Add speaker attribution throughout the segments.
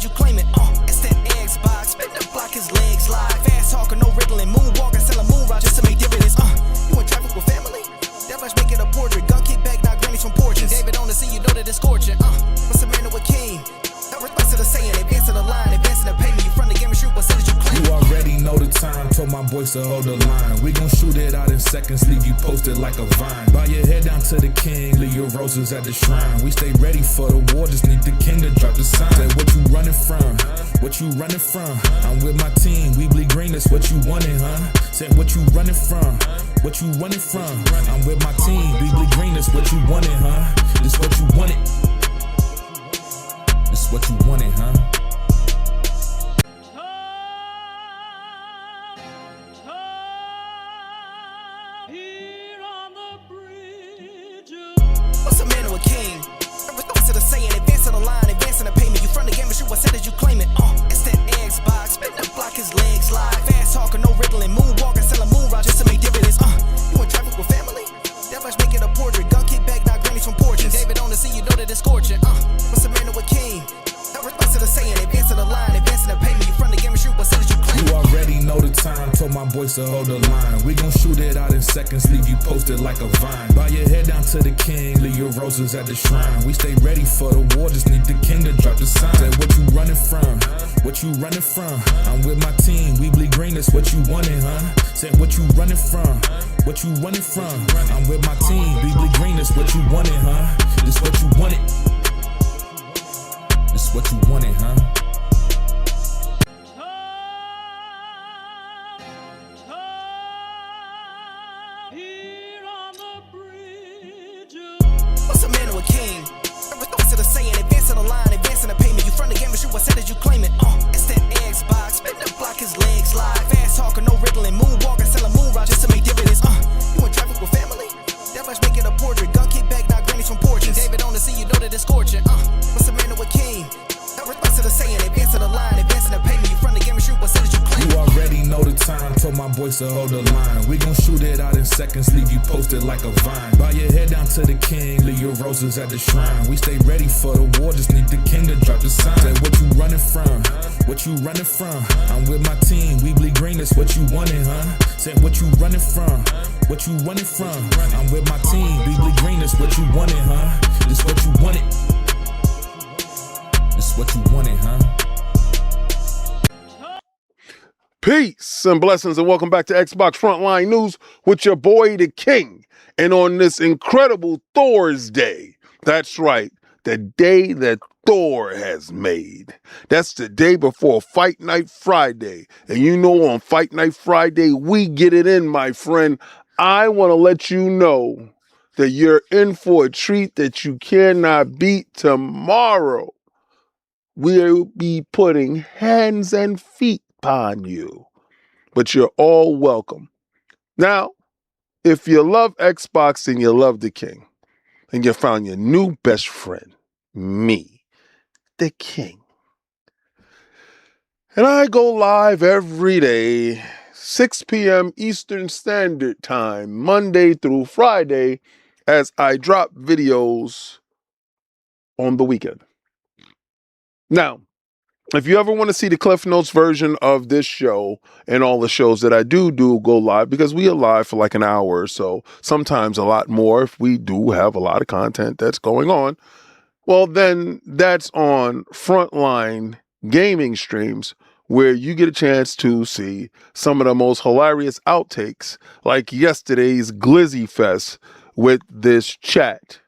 Speaker 1: you claim it. It's that Xbox, spin the block, his legs live. Fast talker, no riddling, moonwalking, selling moon rock just to make dividends. You in traffic with family? That flash making a portrait. Gun kick back, now grannies from porches. David on the scene, you know that it's scorching. What's the man with king? No response to the saying, advancing the line, advancing the payment. You front the game and shoot, what said you claim?
Speaker 2: You already know the time, told my boys to hold the line. We gon' shoot it out in seconds, leave you posted like a vine. Bow your head down to the king, leave your roses at the shrine. We stay ready for the war, just need the king to drop the sign. Say what you running from, what you running from? I'm with my team, we bleed green, that's what you wanted, huh? Said what you running from, what you running from? I'm with my team, we bleed green, that's what you wanted, huh? This what you wanted. This what you wanted, huh?
Speaker 1: What's a man or a king? No response to the saying, advancing the line, advancing the payment. You front the game and shoot, what said you claim it. It's that Xbox, spin the block, his legs live. Fast talker, no riddling, moonwalking, selling moon rock just to make dividends. You in traffic with family? That flash making a portrait. Gun kick back, now grannies from porches. David on the scene, you know that it's scorching. What's a man or a king? No response to the saying, advancing the line, advancing the payment. You front the game and shoot, what said you claim?
Speaker 2: You already know the time, told my boys to hold the line. We gon' shoot it out in seconds, leave you posted like a vine. Bow your head down to the king, leave your roses at the shrine. We stay ready for the war, just need the king to drop the sign. Say what you running from, what you running from? I'm with my team, we bleed green, that's what you wanted, huh? Said what you running from, what you running from? I'm with my team, we bleed green, that's what you wanted, huh? This what you wanted. This what you wanted, huh?
Speaker 1: What's a man or a king? No response to the saying, advancing the line, advancing the payment. You front the game and shoot, what said you claim it. It's that Xbox, spin the block, his legs live. Fast talker, no riddling, moonwalking, selling moon rock just to make dividends. You in traffic with family? That flash making a portrait. Gun kick back, now grannies from porches. David on the scene, you know that it's scorching. What's a man or a king? No response to the saying, advancing the line, advancing the payment. You front the game and shoot, what said you claim?
Speaker 2: You already know the time, told my boys to hold the line. We gon' shoot it out in seconds, leave you posted like a vine. Bow your head down to the king, leave your roses at the shrine. We stay ready for the war, just need the king to drop the sign. Say what you running from, what you running from? I'm with my team, we bleed green, that's what you wanted, huh? Said what you running from, what you running from? I'm with my team, we bleed green, that's what you wanted, huh? This what you wanted. This what you wanted, huh?
Speaker 3: Peace and blessings and welcome back to Xbox Frontline News with your boy the King. And on this incredible Thursday, that's right, the day that Thor has made. That's the day before Fight Night Friday. And you know on Fight Night Friday, we get it in, my friend. I want to let you know that you're in for a treat that you cannot beat tomorrow. We'll be putting hands and feet upon you, but you're all welcome. Now, if you love Xbox and you love the King, and you found your new best friend, me, the King. And I go live every day, 6 p.m. Eastern Standard Time, Monday through Friday, as I drop videos on the weekend. Now, if you ever want to see the Cliff Notes version of this show and all the shows that I do go live, because we are live for like an hour or so, sometimes a lot more if we do have a lot of content that's going on, well, then that's on Frontline Gaming streams where you get a chance to see some of the most hilarious outtakes, like yesterday's Glizzy Fest with this chat.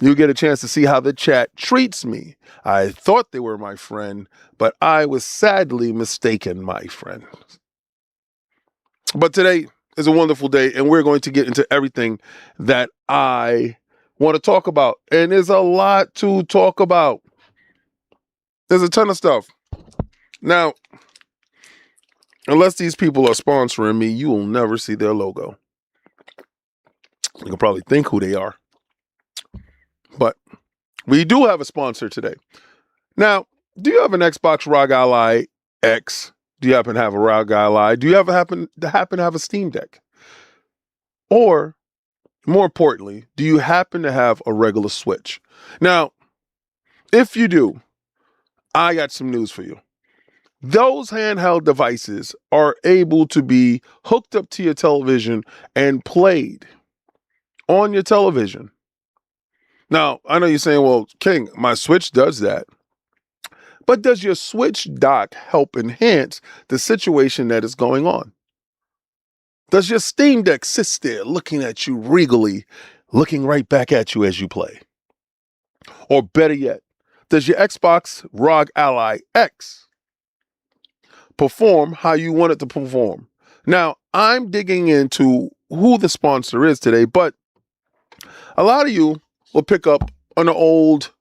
Speaker 3: You get a chance to see how the chat treats me. I thought they were my friend, but I was sadly mistaken, my friend. But today is a wonderful day, and we're going to get into everything that I want to talk about. And there's a lot to talk about. There's a ton of stuff. Now, unless these people are sponsoring me, you will never see their logo. You can probably think who they are. But we do have a sponsor today. Now, do you have an Xbox ROG Ally X? Do you happen to have a ROG Ally? Do you ever happen to have a Steam Deck? Or, more importantly, do you happen to have a regular Switch? Now, if you do, I got some news for you. Those handheld devices are able to be hooked up to your television and played on your television. Now, I know you're saying, well, King, my Switch does that. But does your Switch dock help enhance the situation that is going on? Does your Steam Deck sit there looking at you regally, looking right back at you as you play? Or better yet, does your Xbox ROG Ally X perform how you want it to perform? Now, I'm digging into who the sponsor is today, but a lot of you will pick up an old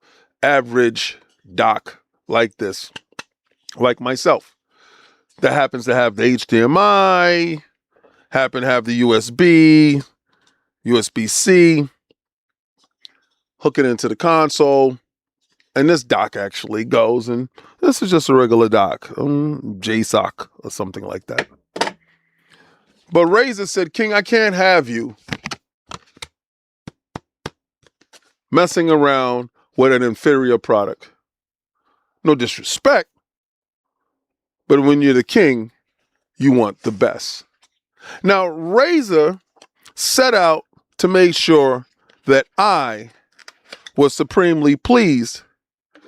Speaker 3: average dock like this, like myself, that happens to have the HDMI, happen to have the USB, USB-C, hook it into the console, and this dock actually goes, and this is just a regular dock, JSOC or something like that. But Razer said, King, I can't have you messing around with an inferior product. No disrespect, but when you're the king, you want the best. Now, Razer set out to make sure that I was supremely pleased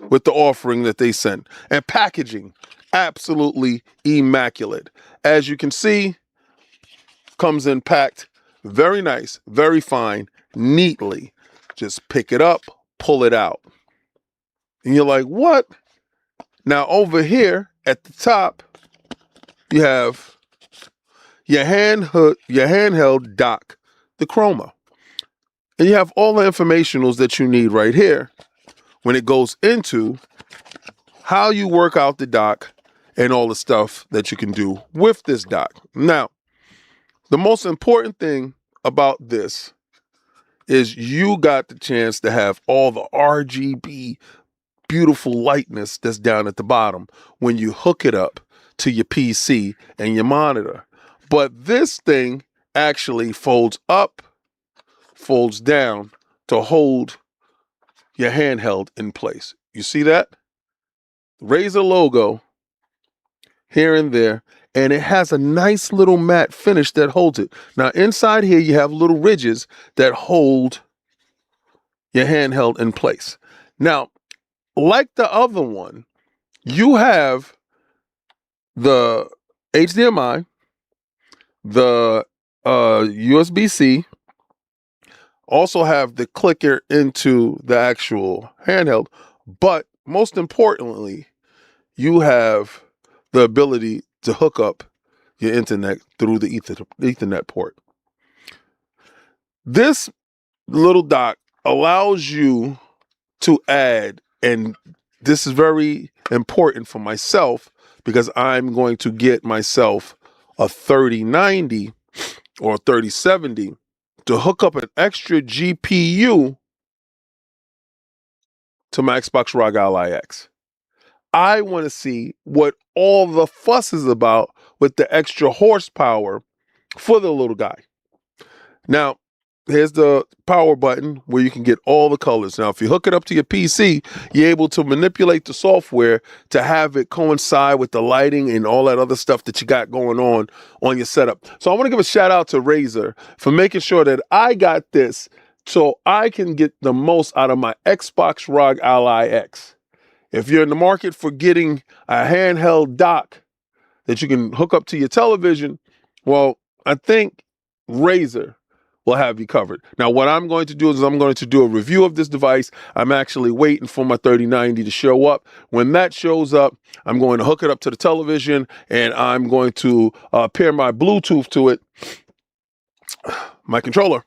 Speaker 3: with the offering that they sent. And packaging, absolutely immaculate. As you can see, comes in packed very nice, very fine, neatly. Just pick it up, pull it out. And you're like, what? Now over here at the top, you have your handheld dock, the Chroma. And you have all the informationals that you need right here when it goes into how you work out the dock and all the stuff that you can do with this dock. Now, the most important thing about this is you got the chance to have all the RGB beautiful lightness that's down at the bottom when you hook it up to your PC and your monitor. But this thing actually folds up, folds down to hold your handheld in place. You see that? Razer logo here and there, and it has a nice little matte finish that holds it. Now inside here you have little ridges that hold your handheld in place. Now, like the other one, you have the HDMI, the USB-C, also have the clicker into the actual handheld, but most importantly, you have the ability to hook up your internet through the Ethernet port. This little dock allows you to add, and this is very important for myself because I'm going to get myself a 3090 or 3070 to hook up an extra GPU to my Xbox ROG Ally X. I want to see what all the fuss is about with the extra horsepower for the little guy. Now, here's the power button where you can get all the colors. Now, if you hook it up to your PC, you're able to manipulate the software to have it coincide with the lighting and all that other stuff that you got going on your setup. So I want to give a shout out to Razer for making sure that I got this so I can get the most out of my Xbox ROG Ally X. If you're in the market for getting a handheld dock that you can hook up to your television, well, I think Razer will have you covered. Now, what I'm going to do is I'm going to do a review of this device. I'm actually waiting for my 3090 to show up. When that shows up, I'm going to hook it up to the television and I'm going to pair my Bluetooth to it, my controller,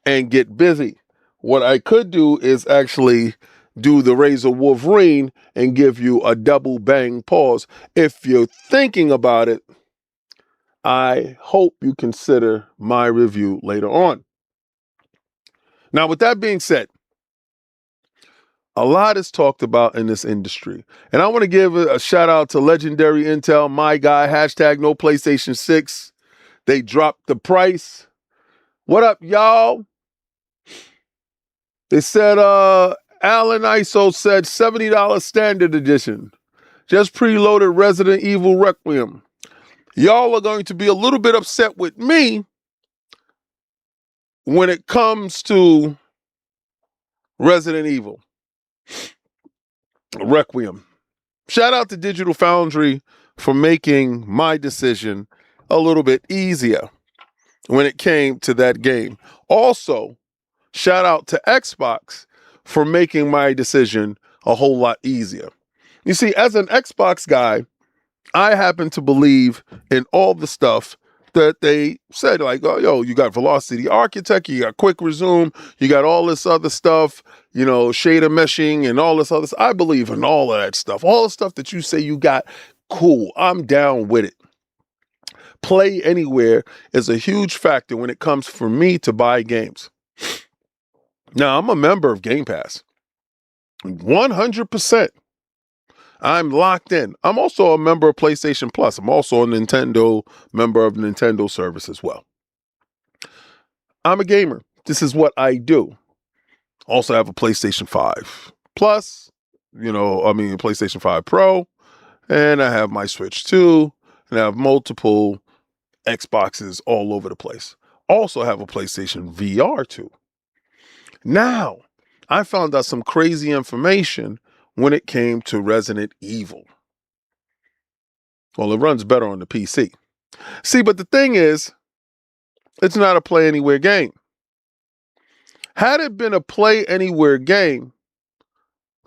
Speaker 3: and get busy. What I could do is actually do the Razer Wolverine and give you a double bang pause. If you're thinking about it, I hope you consider my review later on. Now, with that being said, a lot is talked about in this industry. And I want to give a shout out to Legendary Intel, my guy, hashtag no PlayStation 6. They dropped the price. What up, y'all? They said Alan ISO said $70 standard edition. Just preloaded Resident Evil Requiem. Y'all are going to be a little bit upset with me when it comes to Resident Evil Requiem. Shout out to Digital Foundry for making my decision a little bit easier when it came to that game. Also, shout out to Xbox for making my decision a whole lot easier. You see, as an Xbox guy, I happen to believe in all the stuff that they said, like, oh, yo, you got Velocity Architect, you got Quick Resume, you got all this other stuff, you know, shader meshing and all this other stuff. I believe in all of that stuff. All the stuff that you say you got, cool. I'm down with it. Play anywhere is a huge factor when it comes for me to buy games. Now, I'm a member of Game Pass. 100%. I'm locked in. I'm also a member of PlayStation Plus. I'm also a member of Nintendo service as well. I'm a gamer. This is what I do. Also have a PlayStation 5 Plus, PlayStation 5 Pro, and I have my Switch 2, and I have multiple Xboxes all over the place. Also have a PlayStation VR 2. Now, I found out some crazy information when it came to Resident Evil. Well, it runs better on the PC. See, but the thing is, it's not a play anywhere game. Had it been a play anywhere game,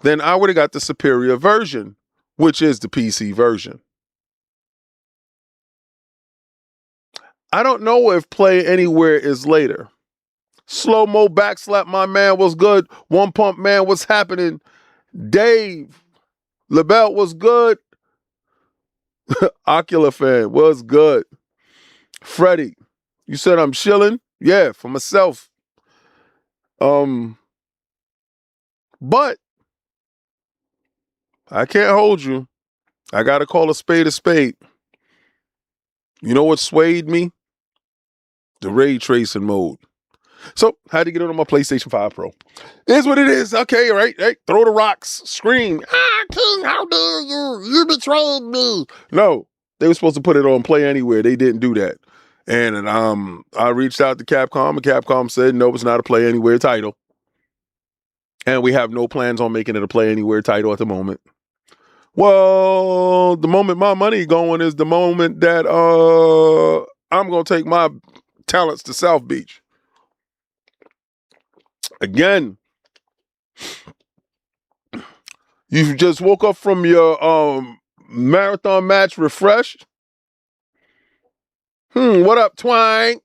Speaker 3: then I would have got the superior version, which is the PC version. I don't know if play anywhere is later. Slow-mo backslap, my man, was good. One pump man, what's happening? Dave LaBelle was good. Ocular fan was good. Freddie, you said I'm chilling? Yeah, for myself. But I can't hold you. I gotta call a spade a spade. You know what swayed me? The ray tracing mode. So, had to get it on my PlayStation 5 Pro. Is what it is. Okay, right? Hey, throw the rocks. Scream. King, how dare you? You betrayed me. No, they were supposed to put it on Play Anywhere. They didn't do that. And I reached out to Capcom, and Capcom said, no, it's not a Play Anywhere title. And we have no plans on making it a Play Anywhere title at the moment. Well, the moment my money going is the moment that I'm going to take my talents to South Beach. Again, you just woke up from your marathon match refreshed. What up, Twine?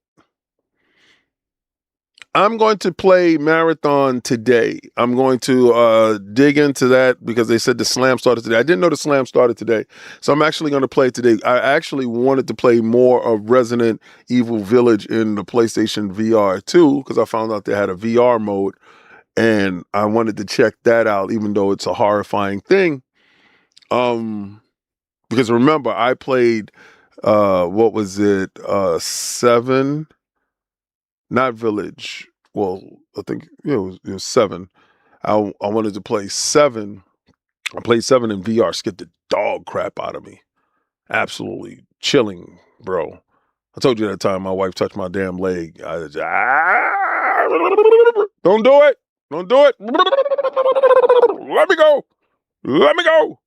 Speaker 3: I'm going to play Marathon today. I'm going to dig into that because they said the Slam started today. I didn't know the Slam started today. So I'm actually going to play it today. I actually wanted to play more of Resident Evil Village in the PlayStation VR 2 because I found out they had a VR mode and I wanted to check that out even though it's a horrifying thing. Because remember, I played, 7? Not Village. Well, I think it was 7. I wanted to play 7. I played 7 in VR. Scared the dog crap out of me. Absolutely chilling, bro. I told you that time my wife touched my damn leg. Don't do it. Don't do it. Let me go. Let me go.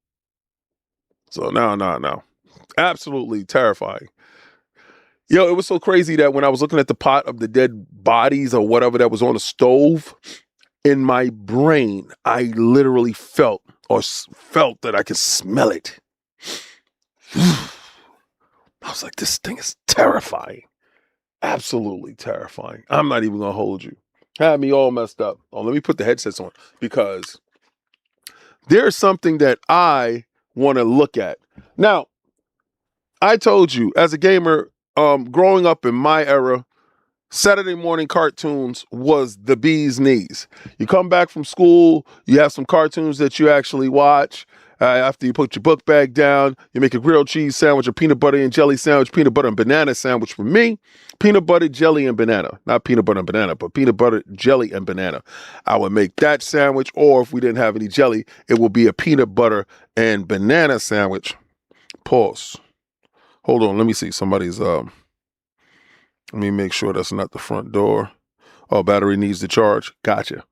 Speaker 3: So no. Absolutely terrifying. Yo, it was so crazy that when I was looking at the pot of the dead bodies or whatever that was on the stove, in my brain, I literally felt that I could smell it. I was like, this thing is terrifying. Absolutely terrifying. I'm not even going to hold you. Had me all messed up. Oh, let me put the headsets on because there's something that I want to look at. Now, I told you, as a gamer, growing up in my era, Saturday morning cartoons was the bee's knees. You come back from school, you have some cartoons that you actually watch. After you put your book bag down, you make a grilled cheese sandwich, a peanut butter and jelly sandwich, peanut butter and banana sandwich for me. Peanut butter, jelly, and banana. Not peanut butter and banana, but peanut butter, jelly, and banana. I would make that sandwich, or if we didn't have any jelly, it would be a peanut butter and banana sandwich. Pause. Hold on, let me see. Somebody's, let me make sure that's not the front door. Oh, battery needs to charge. Gotcha.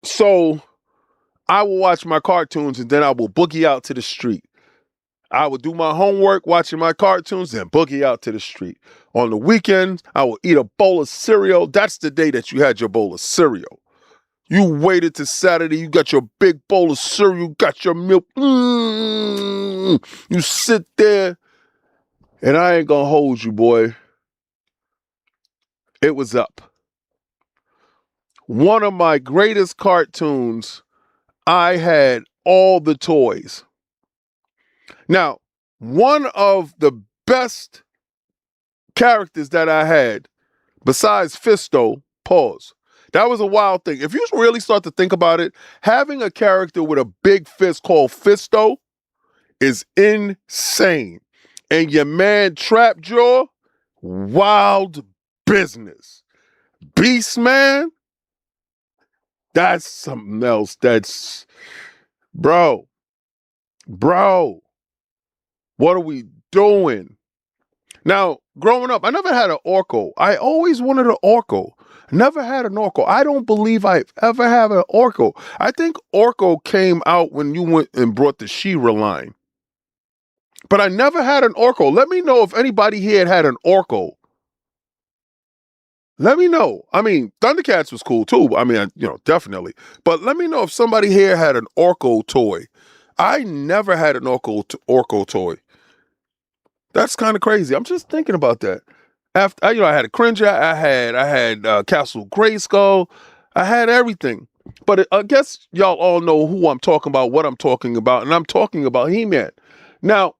Speaker 3: So I will watch my cartoons and then I will boogie out to the street. I will do my homework watching my cartoons and boogie out to the street. On the weekends, I will eat a bowl of cereal. That's the day that you had your bowl of cereal. You waited to Saturday, you got your big bowl of cereal, got your milk. You sit there, and I ain't gonna hold you, boy. It was up. One of my greatest cartoons, I had all the toys. Now, one of the best characters that I had, besides Fisto, pause. That was a wild thing. If you really start to think about it, having a character with a big fist called Fisto is insane. And your man Trapjaw, wild business. Beast Man, that's something else. That's, bro, what are we doing? Now, growing up, I never had an Orko. I always wanted an Orko. Never had an Orko. I don't believe I've ever had an Orko. I think Orko came out when you went and brought the She-Ra line. But I never had an Orko. Let me know if anybody here had an Orko. Let me know. I mean, Thundercats was cool too. I mean, definitely. But let me know if somebody here had an Orko toy. I never had an Orko toy. That's kind of crazy. I'm just thinking about that. After I had a Cringer, I had Castle Grayskull, I had everything. But I guess y'all all know who I'm talking about, what I'm talking about, and I'm talking about He-Man. Now,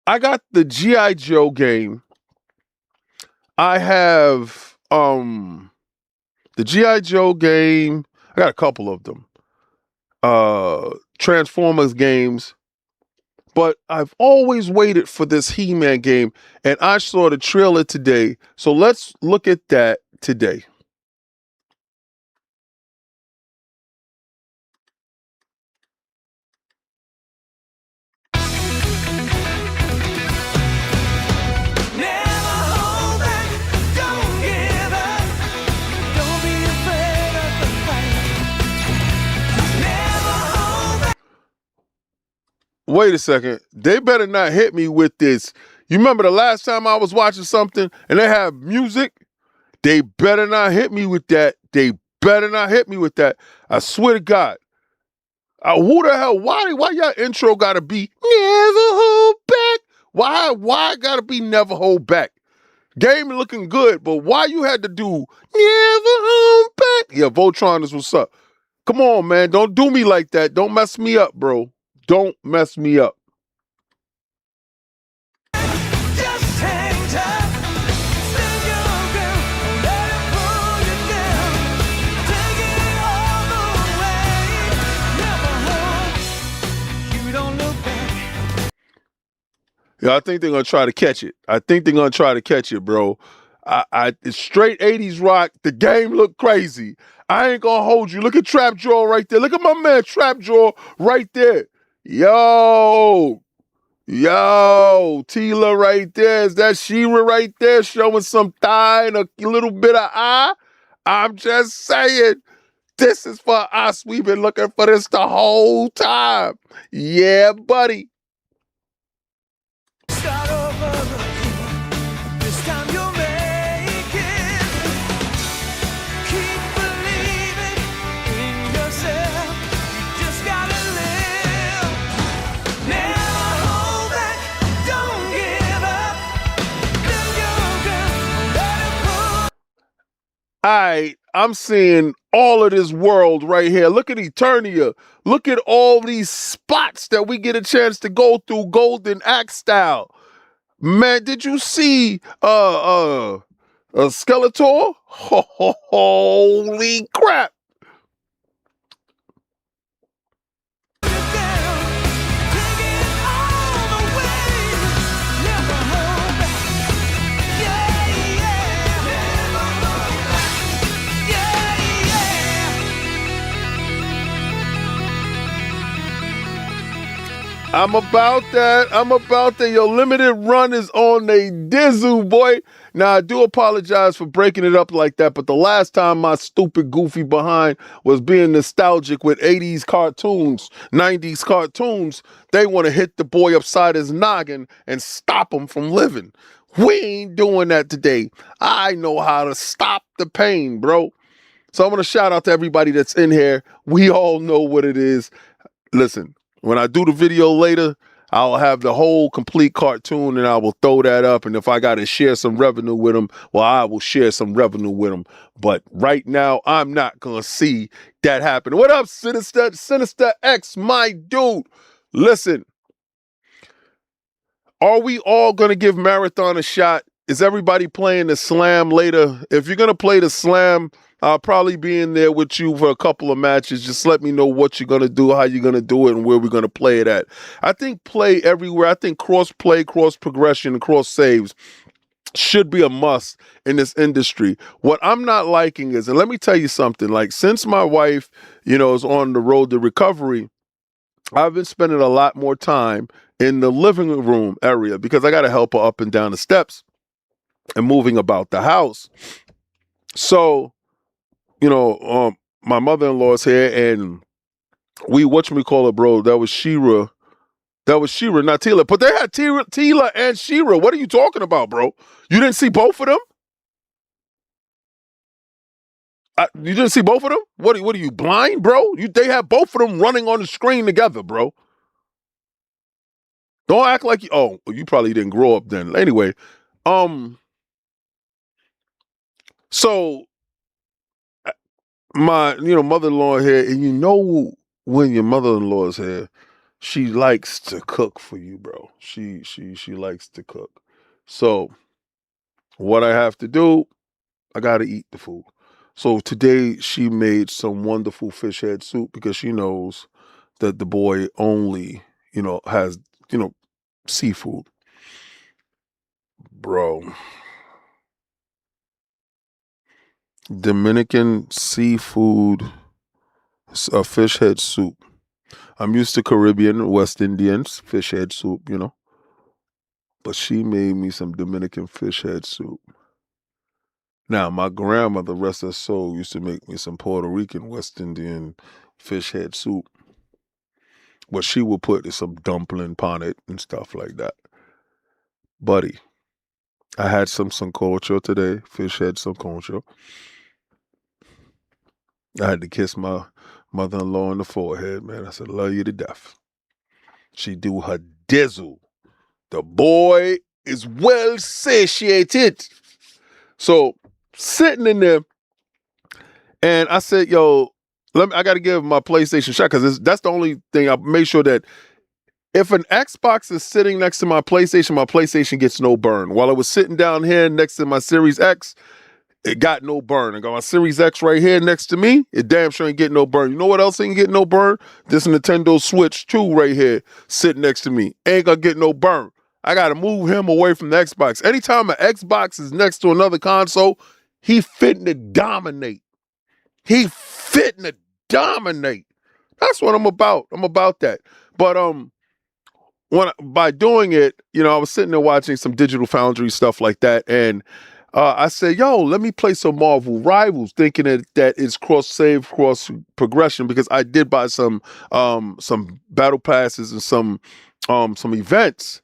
Speaker 3: I got the G.I. Joe game. I have the G.I. Joe game. I got a couple of them. Transformers games. But I've always waited for this He-Man game, and I saw the trailer today. So let's look at that today. Wait a second. They better not hit me with this. You remember the last time I was watching something and they have music? They better not hit me with that. They better not hit me with that. I swear to God. Who the hell? Why y'all intro gotta be never hold back? Why gotta be never hold back? Game looking good, but why you had to do never hold back? Yeah, Voltron is what's up. Come on, man. Don't do me like that. Don't mess me up, bro. Don't mess me up. Yeah, I think they're gonna try to catch it. Bro. It's straight 80s rock. The game look crazy. I ain't gonna hold you. Look at Trapjaw right there. Look at my man Trapjaw right there. Yo, Tila right there. Is that She-Ra right there showing some thigh and a little bit of eye? I'm just saying, this is for us. We've been looking for this the whole time. Yeah, buddy. Start over. This time you'll make it. Keep believing in yourself. You just gotta live. Never hold back. Don't give up. Then you're gonna let it pull. Alright, I'm seeing all of this world right here. Look at Eternia. Look at all these spots that we get a chance to go through Golden Axe style. Man, did you see Skeletor? Holy crap. I'm about that. Your limited run is on a dizzle, boy. Now, I do apologize for breaking it up like that, but the last time my stupid, goofy behind was being nostalgic with 80s cartoons, 90s cartoons, they want to hit the boy upside his noggin and stop him from living. We ain't doing that today. I know how to stop the pain, bro. So I'm going to shout out to everybody that's in here. We all know what it is. Listen, when I do the video later, I'll have the whole complete cartoon and I will throw that up. And if I got to share some revenue with them, well, I will share some revenue with them. But right now, I'm not going to see that happen. What up, Sinister X, my dude? Listen, are we all going to give Marathon a shot? Is everybody playing the Slam later? If you're going to play the Slam, I'll probably be in there with you for a couple of matches. Just let me know what you're going to do, how you're going to do it, and where we're going to play it at. I think play everywhere. I think cross-play, cross-progression, and cross-saves should be a must in this industry. What I'm not liking is, and let me tell you something, like since my wife, is on the road to recovery, I've been spending a lot more time in the living room area because I got to help her up and down the steps and moving about the house. So, my mother-in-law's here, and we whatchamacallit, bro. That was Shira. Not Tila. But they had Tila and Shira. What are you talking about, bro? You didn't see both of them? You didn't see both of them? What are you, blind, bro? They have both of them running on the screen together, bro. Don't act like you probably didn't grow up then. Anyway, so my mother-in-law here, and when your mother-in-law is here, she likes to cook for you, bro. She likes to cook. So what I have to do, I gotta eat the food. So today she made some wonderful fish head soup because she knows that the boy only, has, seafood. Bro. Dominican seafood, fish head soup. I'm used to Caribbean, West Indians, fish head soup, But she made me some Dominican fish head soup. Now, my grandmother, rest her soul, used to make me some Puerto Rican, West Indian fish head soup. But she would put some dumpling on it and stuff like that. Buddy, I had some sancocho today, fish head sancocho. I had to kiss my mother-in-law on the forehead, man. I said, love you to death. She do her dizzle. The boy is well satiated. So, sitting in there, and I said, I got to give my PlayStation a shot because that's the only thing. I made sure that if an Xbox is sitting next to my PlayStation gets no burn. While it was sitting down here next to my Series X, it got no burn. I got my Series X right here next to me. It damn sure ain't getting no burn. You know what else ain't getting no burn? This Nintendo Switch 2 right here sitting next to me. Ain't gonna get no burn. I gotta move him away from the Xbox. Anytime an Xbox is next to another console, he fitting to dominate. That's what I'm about. I'm about that. But by doing it, I was sitting there watching some Digital Foundry stuff like that, and I said, let me play some Marvel Rivals, thinking that it's cross-save, cross-progression, because I did buy some battle passes and some events.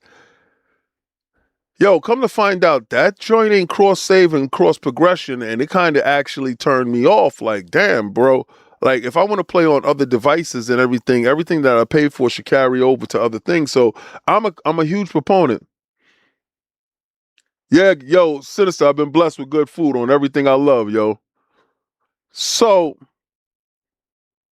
Speaker 3: Come to find out, that joint ain't cross-save and cross-progression, and it kind of actually turned me off. Like, damn, bro. Like, if I want to play on other devices and everything that I paid for should carry over to other things. So I'm a huge proponent. Yeah, Sinister, I've been blessed with good food on everything I love, So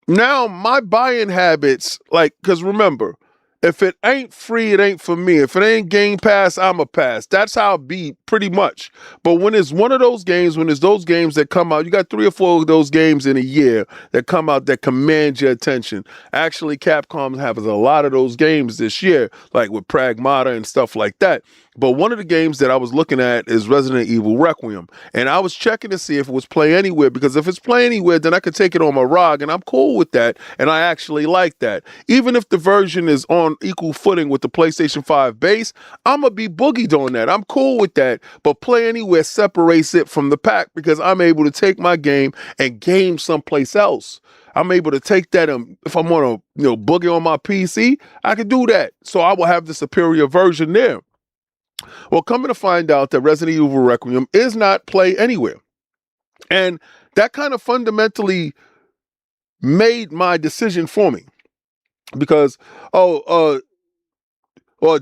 Speaker 3: now my buying habits, because remember, if it ain't free, it ain't for me. If it ain't Game Pass, I'm a pass. That's how it be pretty much. But when it's one of those games, when it's those games that come out, you got 3 or 4 of those games in a year that come out that command your attention. Actually, Capcom has a lot of those games this year, like with Pragmata and stuff like that. But one of the games that I was looking at is Resident Evil Requiem. And I was checking to see if it was Play Anywhere, because if it's Play Anywhere, then I could take it on my ROG, and I'm cool with that. And I actually like that. Even if the version is on equal footing with the PlayStation 5 base, I'm going to be boogied on that. I'm cool with that. But Play Anywhere separates it from the pack, because I'm able to take my game and game someplace else. I'm able to take that, if I'm on a boogie on my PC, I can do that. So I will have the superior version there. Well, coming to find out that Resident Evil Requiem is not Play Anywhere. And that kind of fundamentally made my decision for me. Because,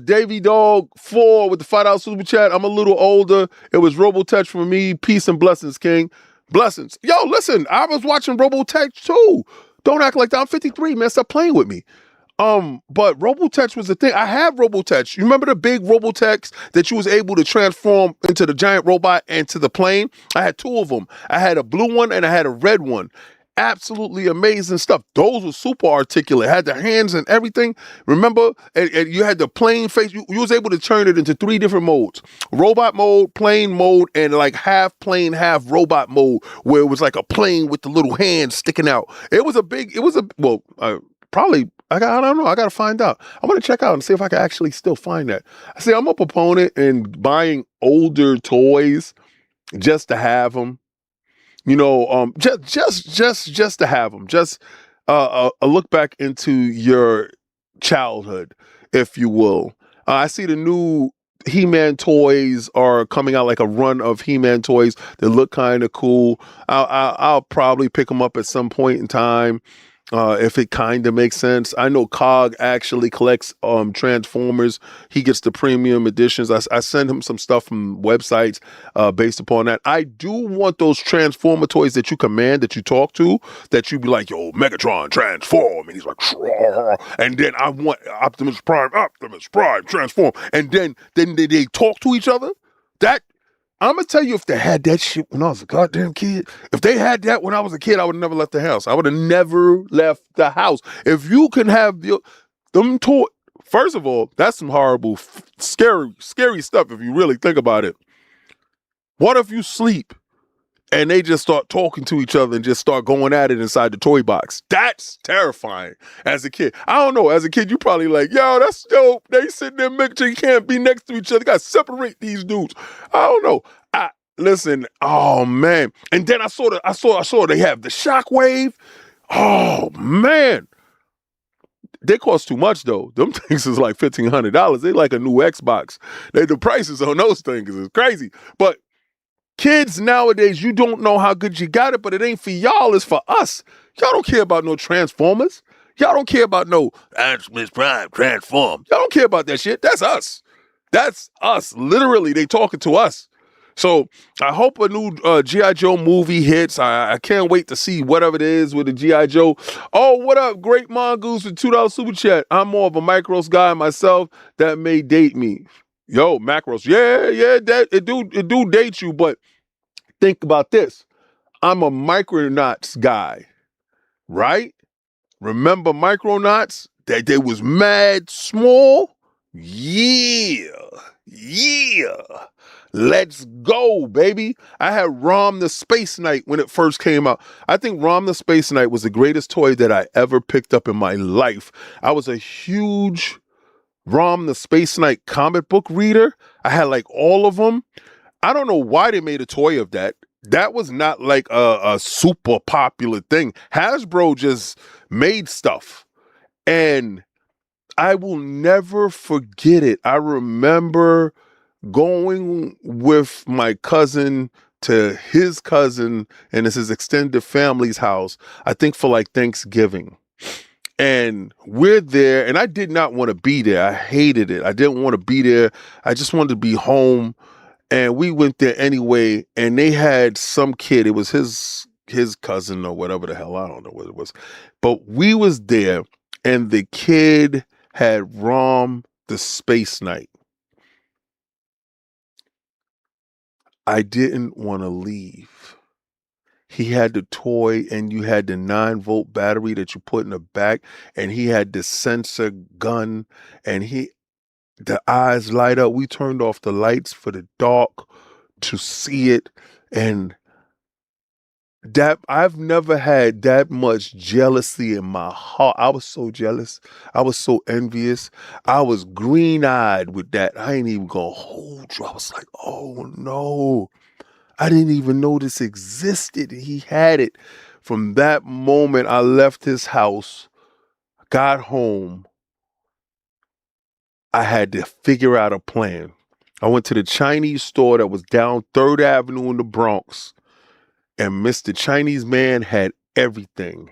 Speaker 3: Davy Dog 4 with the $5 super chat. I'm a little older. It was Robotech for me. Peace and blessings, King. Blessings. Yo, listen, I was watching Robotech too. Don't act like that. I'm 53, man. Stop playing with me. But Robotech was the thing. I have Robotech. You remember the big Robotechs that you was able to transform into the giant robot and to the plane? I had two of them. I had a blue one and I had a red one. Absolutely amazing stuff. Those were super articulate. Had the hands and everything. Remember? And you had the plane face. You was able to turn it into 3 different modes. Robot mode, plane mode, and like half plane, half robot mode, where it was like a plane with the little hands sticking out. I don't know. I got to find out. I'm going to check out and see if I can actually still find that. See, I'm a proponent in buying older toys just to have them. Just to have them. Just a look back into your childhood, if you will. I see the new He-Man toys are coming out, like a run of He-Man toys that look kind of cool. I'll probably pick them up at some point in time. If it kind of makes sense. I know Cog actually collects Transformers. He gets the premium editions. I send him some stuff from websites based upon that. I do want those Transformer toys that you command, that you talk to, that you be like, yo, Megatron, transform. And he's like, Shroar. And then I want Optimus Prime, transform. And then they talk to each other. I'm going to tell you, if they had that shit when I was a goddamn kid, if they had that when I was a kid, I would have never left the house. I would have never left the house. If you can have them toys, first of all, that's some horrible, scary stuff if you really think about it. What if you sleep and they just start talking to each other and just start going at it inside the toy box? That's terrifying as a kid. I don't know. As a kid, you probably like, yo, that's dope. They sitting there making sure you can't be next to each other. You got to separate these dudes. I don't know. Listen, oh man. And then I saw they have the Shockwave. Oh man. They cost too much though. Them things is like $1,500. They like a new Xbox. The prices on those things is crazy. But kids nowadays, you don't know how good you got it, but it ain't for y'all, it's for us. Y'all don't care about no Transformers. Y'all don't care about no Optimus Prime transform. Y'all don't care about that shit. That's us. That's us. Literally, they talking to us. So I hope a new G.I. Joe movie hits. I can't wait to see whatever it is with the G.I. Joe. Oh, what up? Great Mongoose with $2 super chat. I'm more of a Micros guy myself. That may date me. Yo, Macros. Yeah, that it do date you, but think about this. I'm a Micronauts guy, right? Remember Micronauts? That they was mad small? Yeah. Let's go, baby. I had Rom the Space Knight when it first came out. I think Rom the Space Knight was the greatest toy that I ever picked up in my life. I was a huge Rom the Space Knight comic book reader. I had like all of them. I don't know why they made a toy of that. That was not like a super popular thing. Hasbro just made stuff. And I will never forget it. I remember going with my cousin to his cousin and it's his extended family's house, I think for like Thanksgiving. And we're there, and I did not want to be there. I hated it. I didn't want to be there. I just wanted to be home. And we went there anyway, and they had some kid. It was his cousin or whatever the hell. I don't know what it was. But we was there, and the kid had Rom the Space Knight. I didn't want to leave. He had the toy, and you had the 9-volt battery that you put in the back, and he had the sensor gun, and The eyes light up. We turned off the lights for the dark to see it. And that I've never had that much jealousy in my heart. I was so jealous. I was so envious. I was green-eyed with that. I ain't even gonna hold you. I was like, oh no. I didn't even know this existed. He had it. From that moment, I left his house, got home. I had to figure out a plan. I went to the Chinese store that was down 3rd Avenue in the Bronx, and Mr. Chinese man had everything.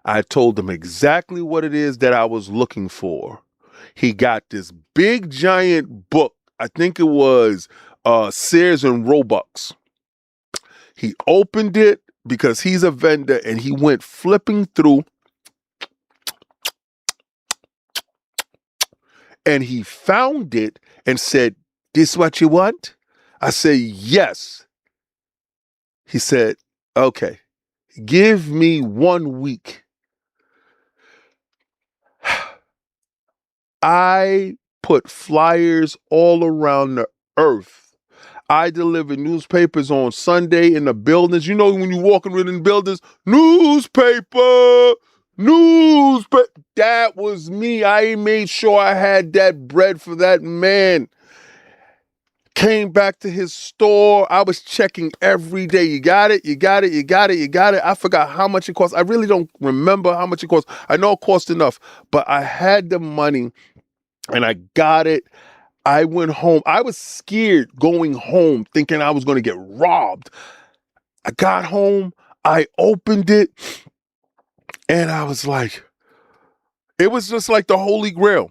Speaker 3: I told him exactly what it is that I was looking for. He got this big giant book. I think it was Sears and Roebuck's. He opened it because he's a vendor, and he went flipping through, and he found it and said, "This what you want?" I said, "Yes." He said, "Okay, give me 1 week." I put flyers all around the earth. I delivered newspapers on Sunday in the buildings. You know, when you walking within buildings, newspaper. That was me. I made sure I had that bread for that man. Came back to his store. I was checking every day. You got it? You got it? You got it? You got it? I forgot how much it cost. I really don't remember how much it cost. I know it cost enough, but I had the money and I got it. I went home. I was scared going home, thinking I was going to get robbed. I got home. I opened it, and I was like, it was just like the Holy Grail.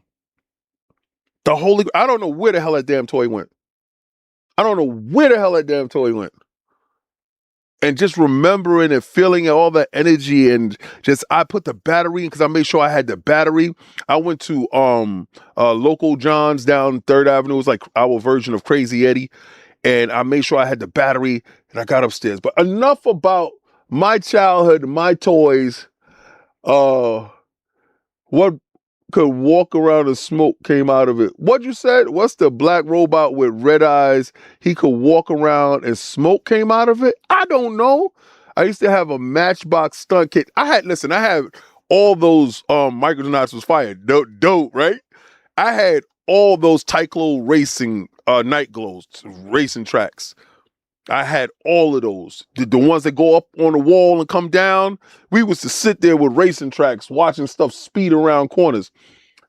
Speaker 3: I don't know where the hell that damn toy went. And just remembering and feeling all the energy, and just I put the battery in because I made sure I had the battery. I went to local John's down 3rd Avenue. It was like our version of Crazy Eddie. And I made sure I had the battery, and I got upstairs. But enough about my childhood, my toys. What could walk around and smoke came out of it. What you said? What's the black robot with red eyes? He could walk around and smoke came out of it? I don't know. I used to have a Matchbox stunt kit. I had all those Micronauts was fired. Dope, right? I had all those Tyclo racing night glows, racing tracks. I had all of those. The ones that go up on the wall and come down. We was to sit there with racing tracks, watching stuff speed around corners.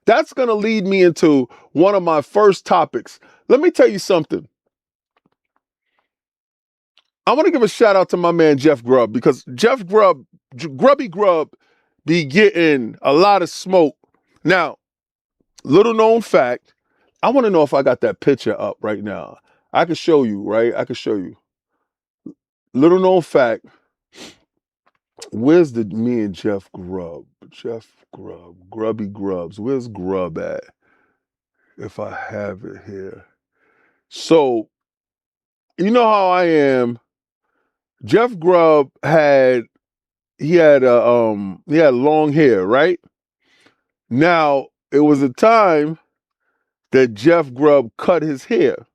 Speaker 3: That's going to lead me into one of my first topics. Let me tell you something. I want to give a shout out to my man, Jeff Grubb, because Grubby Grubb, be getting a lot of smoke. Now, little known fact, I want to know if I got that picture up right now. I can show you, right? I can show you. Little known fact, where's me and Jeff Grubb? Jeff Grubb, Grubby Grubbs. Where's Grubb at? If I have it here. So, you know how I am. Jeff Grubb had long hair, right? Now, it was a time that Jeff Grubb cut his hair.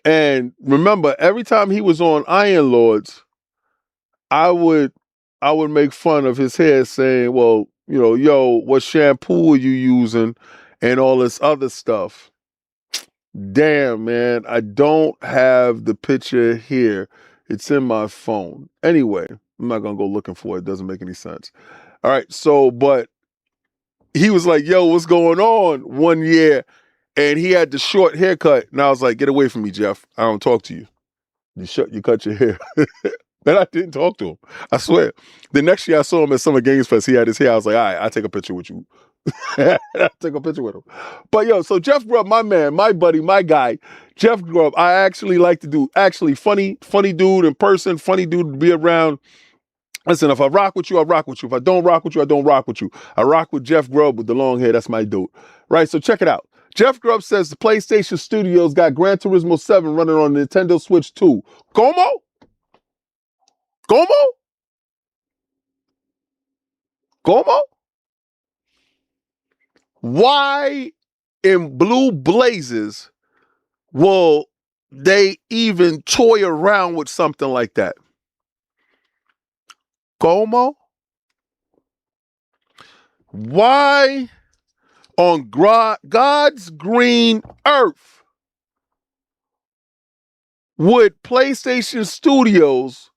Speaker 3: And remember, every time he was on Iron Lords, I would make fun of his hair, saying, well, yo, what shampoo are you using? And all this other stuff. Damn, man, I don't have the picture here. It's in my phone. Anyway, I'm not going to go looking for it. It doesn't make any sense. All right, so, but he was like, yo, what's going on one year? And he had the short haircut. And I was like, get away from me, Jeff. I don't talk to you. You cut your hair. And I didn't talk to him. I swear. The next year I saw him at Summer Games Fest. He had his hair. I was like, all right, I'll take a picture with you. I took a picture with him. But yo, so Jeff Grubb, my man, my buddy, my guy, Jeff Grubb, I actually like to do, funny dude in person, funny dude to be around. Listen, if I rock with you, I rock with you. If I don't rock with you, I don't rock with you. I rock with Jeff Grubb with the long hair. That's my dude. Right, so check it out. Jeff Grubb says the PlayStation Studios got Gran Turismo 7 running on Nintendo Switch 2. Como? Why in blue blazes will they even toy around with something like that? Como? Why on God's green earth would PlayStation Studios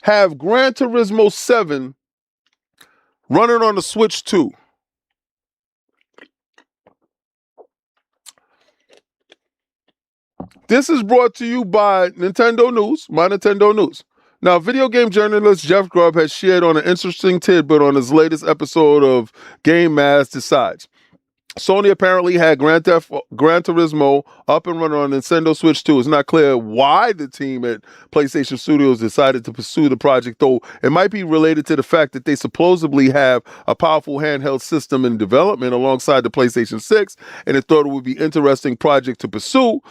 Speaker 3: have Gran Turismo 7 running on the Switch 2? This is brought to you by Nintendo News, my Nintendo News. Now, video game journalist Jeff Grubb has shared on an interesting tidbit on his latest episode of Game Mass Decides. Sony apparently had Gran Turismo up and running on Nintendo Switch 2. It's not clear why the team at PlayStation Studios decided to pursue the project, though it might be related to the fact that they supposedly have a powerful handheld system in development alongside the PlayStation 6, and they thought it would be an interesting project to pursue.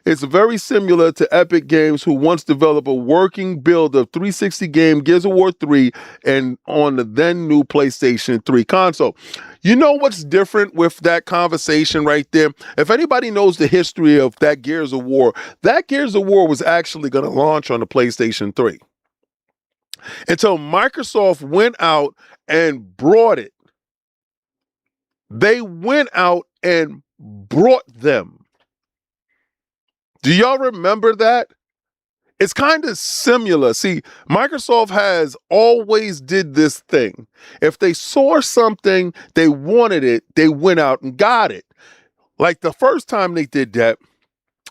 Speaker 3: It's very similar to Epic Games, who once developed a working build of 360 game Gears of War 3 and on the then new PlayStation 3 console. You know what's different with that conversation right there? If anybody knows the history of that Gears of War was actually going to launch on the PlayStation 3 until Microsoft went out and brought it. They went out and brought them. Do y'all remember that? It's kind of similar. See, Microsoft has always did this thing. If they saw something, they wanted it, they went out and got it. Like the first time they did that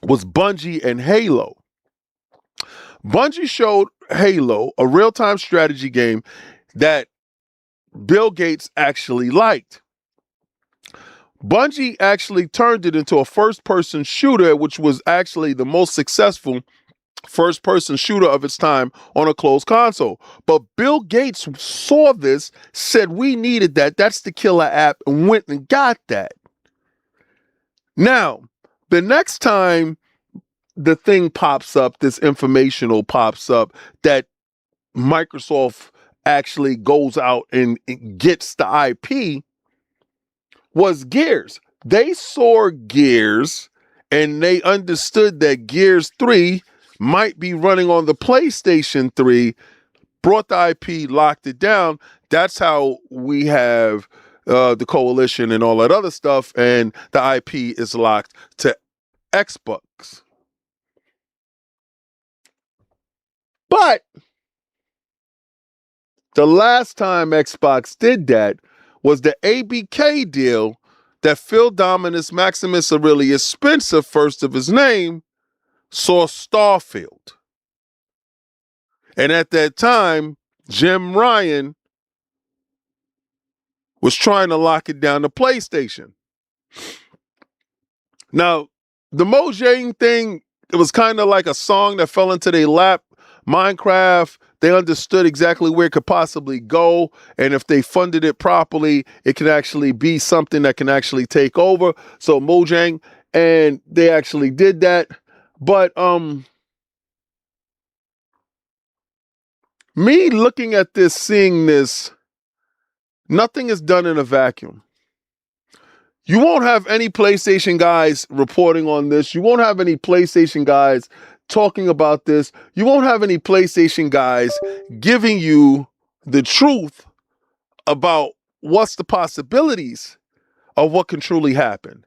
Speaker 3: was Bungie and Halo. Bungie showed Halo, a real-time strategy game that Bill Gates actually liked. Bungie actually turned it into a first-person shooter, which was actually the most successful first-person shooter of its time on a closed console. But Bill Gates saw this, said we needed that. That's the killer app, and went and got that. Now, the next time the thing pops up, this informational pops up, that Microsoft actually goes out and gets the IP, was Gears. They saw Gears, and they understood that Gears 3 might be running on the PlayStation 3, brought the IP, locked it down. That's how we have the Coalition and all that other stuff, and the IP is locked to Xbox. But the last time Xbox did that was the ABK deal that Phil Dominus, Maximus Aurelius Spencer, first of his name, saw Starfield. And at that time, Jim Ryan was trying to lock it down to PlayStation. Now, the Mojang thing, it was kind of like a song that fell into their lap. Minecraft, they understood exactly where it could possibly go. And if they funded it properly, it can actually be something that can actually take over. So Mojang, and they actually did that. But me looking at this, seeing this, nothing is done in a vacuum. You won't have any PlayStation guys reporting on this. You won't have any PlayStation guys talking about this. You won't have any PlayStation guys giving you the truth about what's the possibilities of what can truly happen.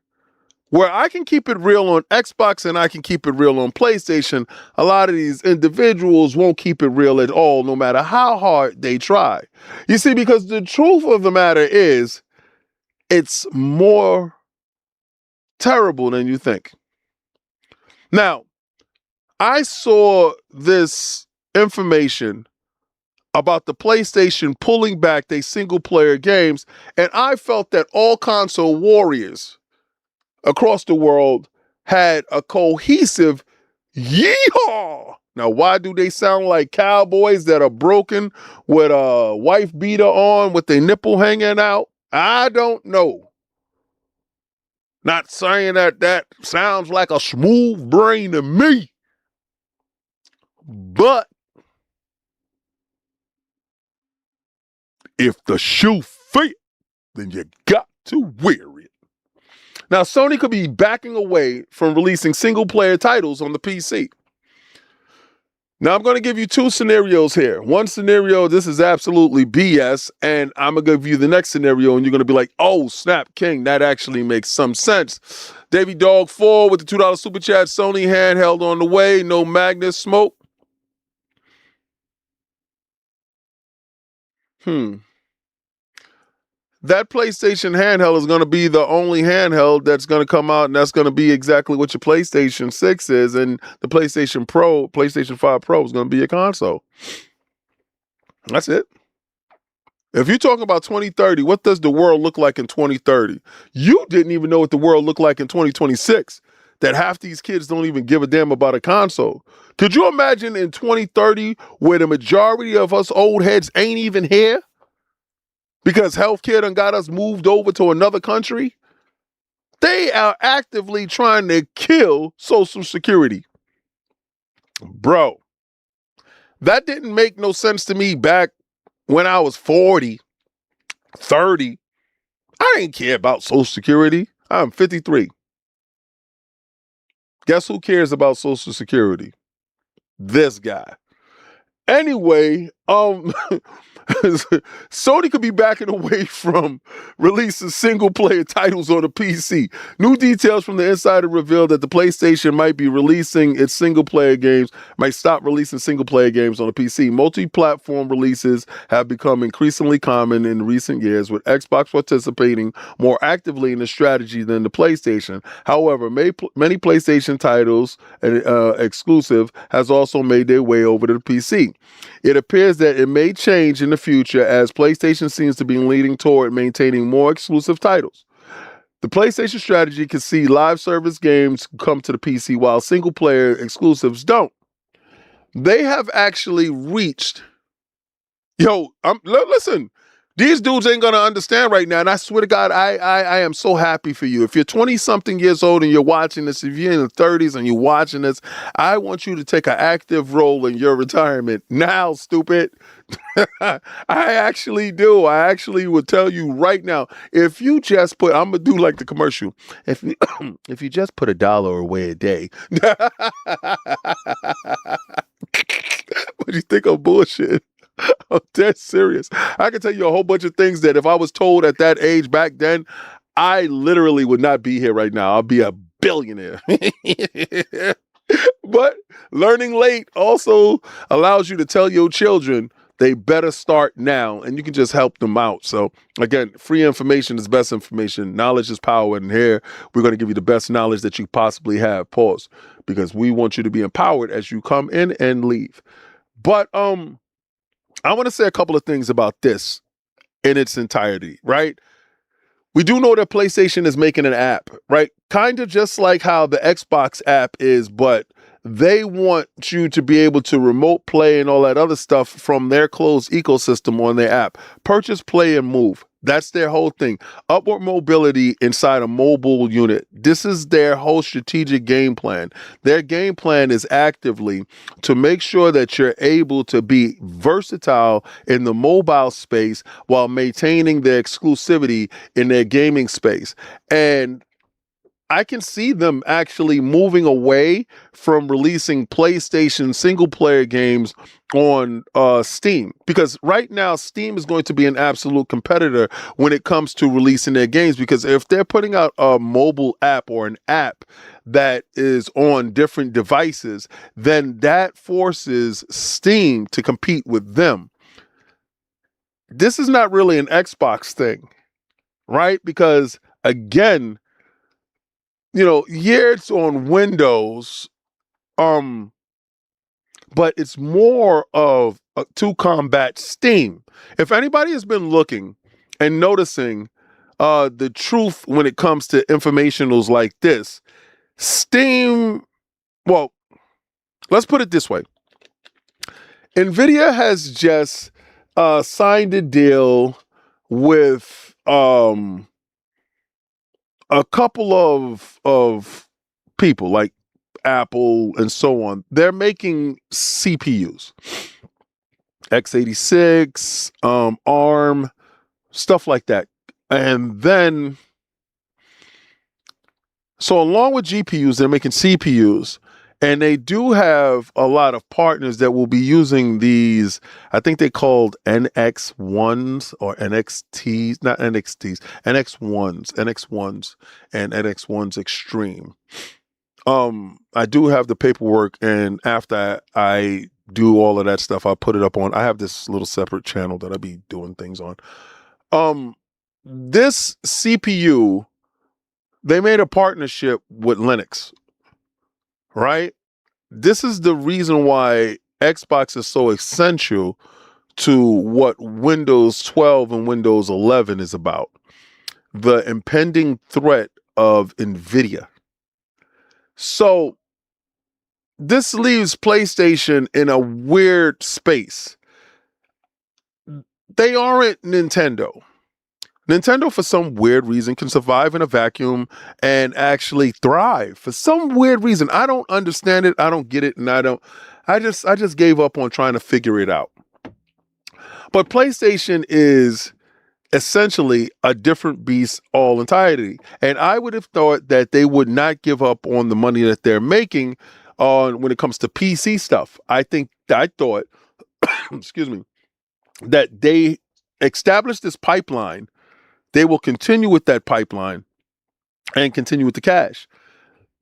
Speaker 3: Where I can keep it real on Xbox and I can keep it real on PlayStation, a lot of these individuals won't keep it real at all, no matter how hard they try. You see, because the truth of the matter is, it's more terrible than you think. Now, I saw this information about the PlayStation pulling back their single-player games, and I felt that all console warriors across the world had a cohesive yeehaw. Now, why do they sound like cowboys that are broken with a wife beater on with their nipple hanging out? I don't know. Not saying that sounds like a smooth brain to me. But if the shoe fits, then you got to wear it. Now, Sony could be backing away from releasing single-player titles on the PC. Now, I'm going to give you two scenarios here. One scenario, this is absolutely BS, and I'm going to give you the next scenario, and you're going to be like, oh, snap, King, that actually makes some sense. Davy Dog 4 with the $2 super chat. Sony handheld on the way. No Magnus smoke. That PlayStation handheld is going to be the only handheld that's going to come out, and that's going to be exactly what your PlayStation 6 is, and the PlayStation 5 Pro is going to be a console. That's it. If you're talking about 2030, what does the world look like in 2030? You didn't even know what the world looked like in 2026, that half these kids don't even give a damn about a console. Could you imagine in 2030 where the majority of us old heads ain't even here? Because healthcare done got us moved over to another country? They are actively trying to kill Social Security. Bro, that didn't make no sense to me back when I was 40, 30. I didn't care about Social Security. I'm 53. Guess who cares about Social Security? This guy. Anyway, Sony could be backing away from releasing single-player titles on the PC. New details from the insider reveal that the PlayStation might be releasing its single-player games, might stop releasing single-player games on the PC. Multi-platform releases have become increasingly common in recent years, with Xbox participating more actively in the strategy than the PlayStation. However, many PlayStation titles exclusive has also made their way over to the PC. It appears that it may change in the future as PlayStation seems to be leaning toward maintaining more exclusive titles. The PlayStation strategy can see live service games come to the PC while single-player exclusives don't. They have actually reached... listen, these dudes ain't going to understand right now, and I swear to God, I am so happy for you. If you're 20-something years old and you're watching this, if you're in the 30s and you're watching this, I want you to take an active role in your retirement now, stupid. I actually do. I actually would tell you right now, if you just put, I'm going to do like the commercial, if you just put $1 away a day. What do you think of bullshit? I'm dead serious. I can tell you a whole bunch of things that if I was told at that age back then, I literally would not be here right now. I'll be a billionaire. But learning late also allows you to tell your children they better start now, and you can just help them out. So again, free information is best information. Knowledge is power, and here we're going to give you the best knowledge that you possibly have. Pause. Because we want you to be empowered as you come in and leave. But I want to say a couple of things about this in its entirety, right? We do know that PlayStation is making an app, right? Kind of just like how the Xbox app is, but they want you to be able to remote play and all that other stuff from their closed ecosystem on their app. Purchase, play, and move. That's their whole thing. Upward mobility inside a mobile unit. This is their whole strategic game plan. Their game plan is actively to make sure that you're able to be versatile in the mobile space while maintaining their exclusivity in their gaming space. And I can see them actually moving away from releasing PlayStation single-player games on Steam, because right now Steam is going to be an absolute competitor when it comes to releasing their games, because if they're putting out a mobile app or an app that is on different devices, then that forces Steam to compete with them. This is not really an Xbox thing, right? Because again, yeah, it's on Windows, but it's more of to combat Steam. If anybody has been looking and noticing the truth when it comes to informationals like this, Steam, well, let's put it this way. NVIDIA has just signed a deal with a couple of people like Apple and so on. They're making CPUs, x86, ARM, stuff like that. And then So along with GPUs, they're making CPUs. And they do have a lot of partners that will be using these, I think they called NX1s or NXTs, not NXTs, NX1s and NX1s Extreme. I do have the paperwork, and after I do all of that stuff, I'll put it up on. I have this little separate channel that I be doing things on. This CPU, they made a partnership with Linux, right? This is the reason why Xbox is so essential to what Windows 12 and Windows 11 is about. The impending threat of NVIDIA. So this leaves PlayStation in a weird space. They aren't Nintendo. Nintendo, for some weird reason, can survive in a vacuum and actually thrive. For some weird reason, I don't understand it. I don't get it, and I just gave up on trying to figure it out. But PlayStation is essentially a different beast all entirety. And I would have thought that they would not give up on the money that they're making on when it comes to PC stuff. I thought, excuse me, that they established this pipeline. They will continue with that pipeline and continue with the cash.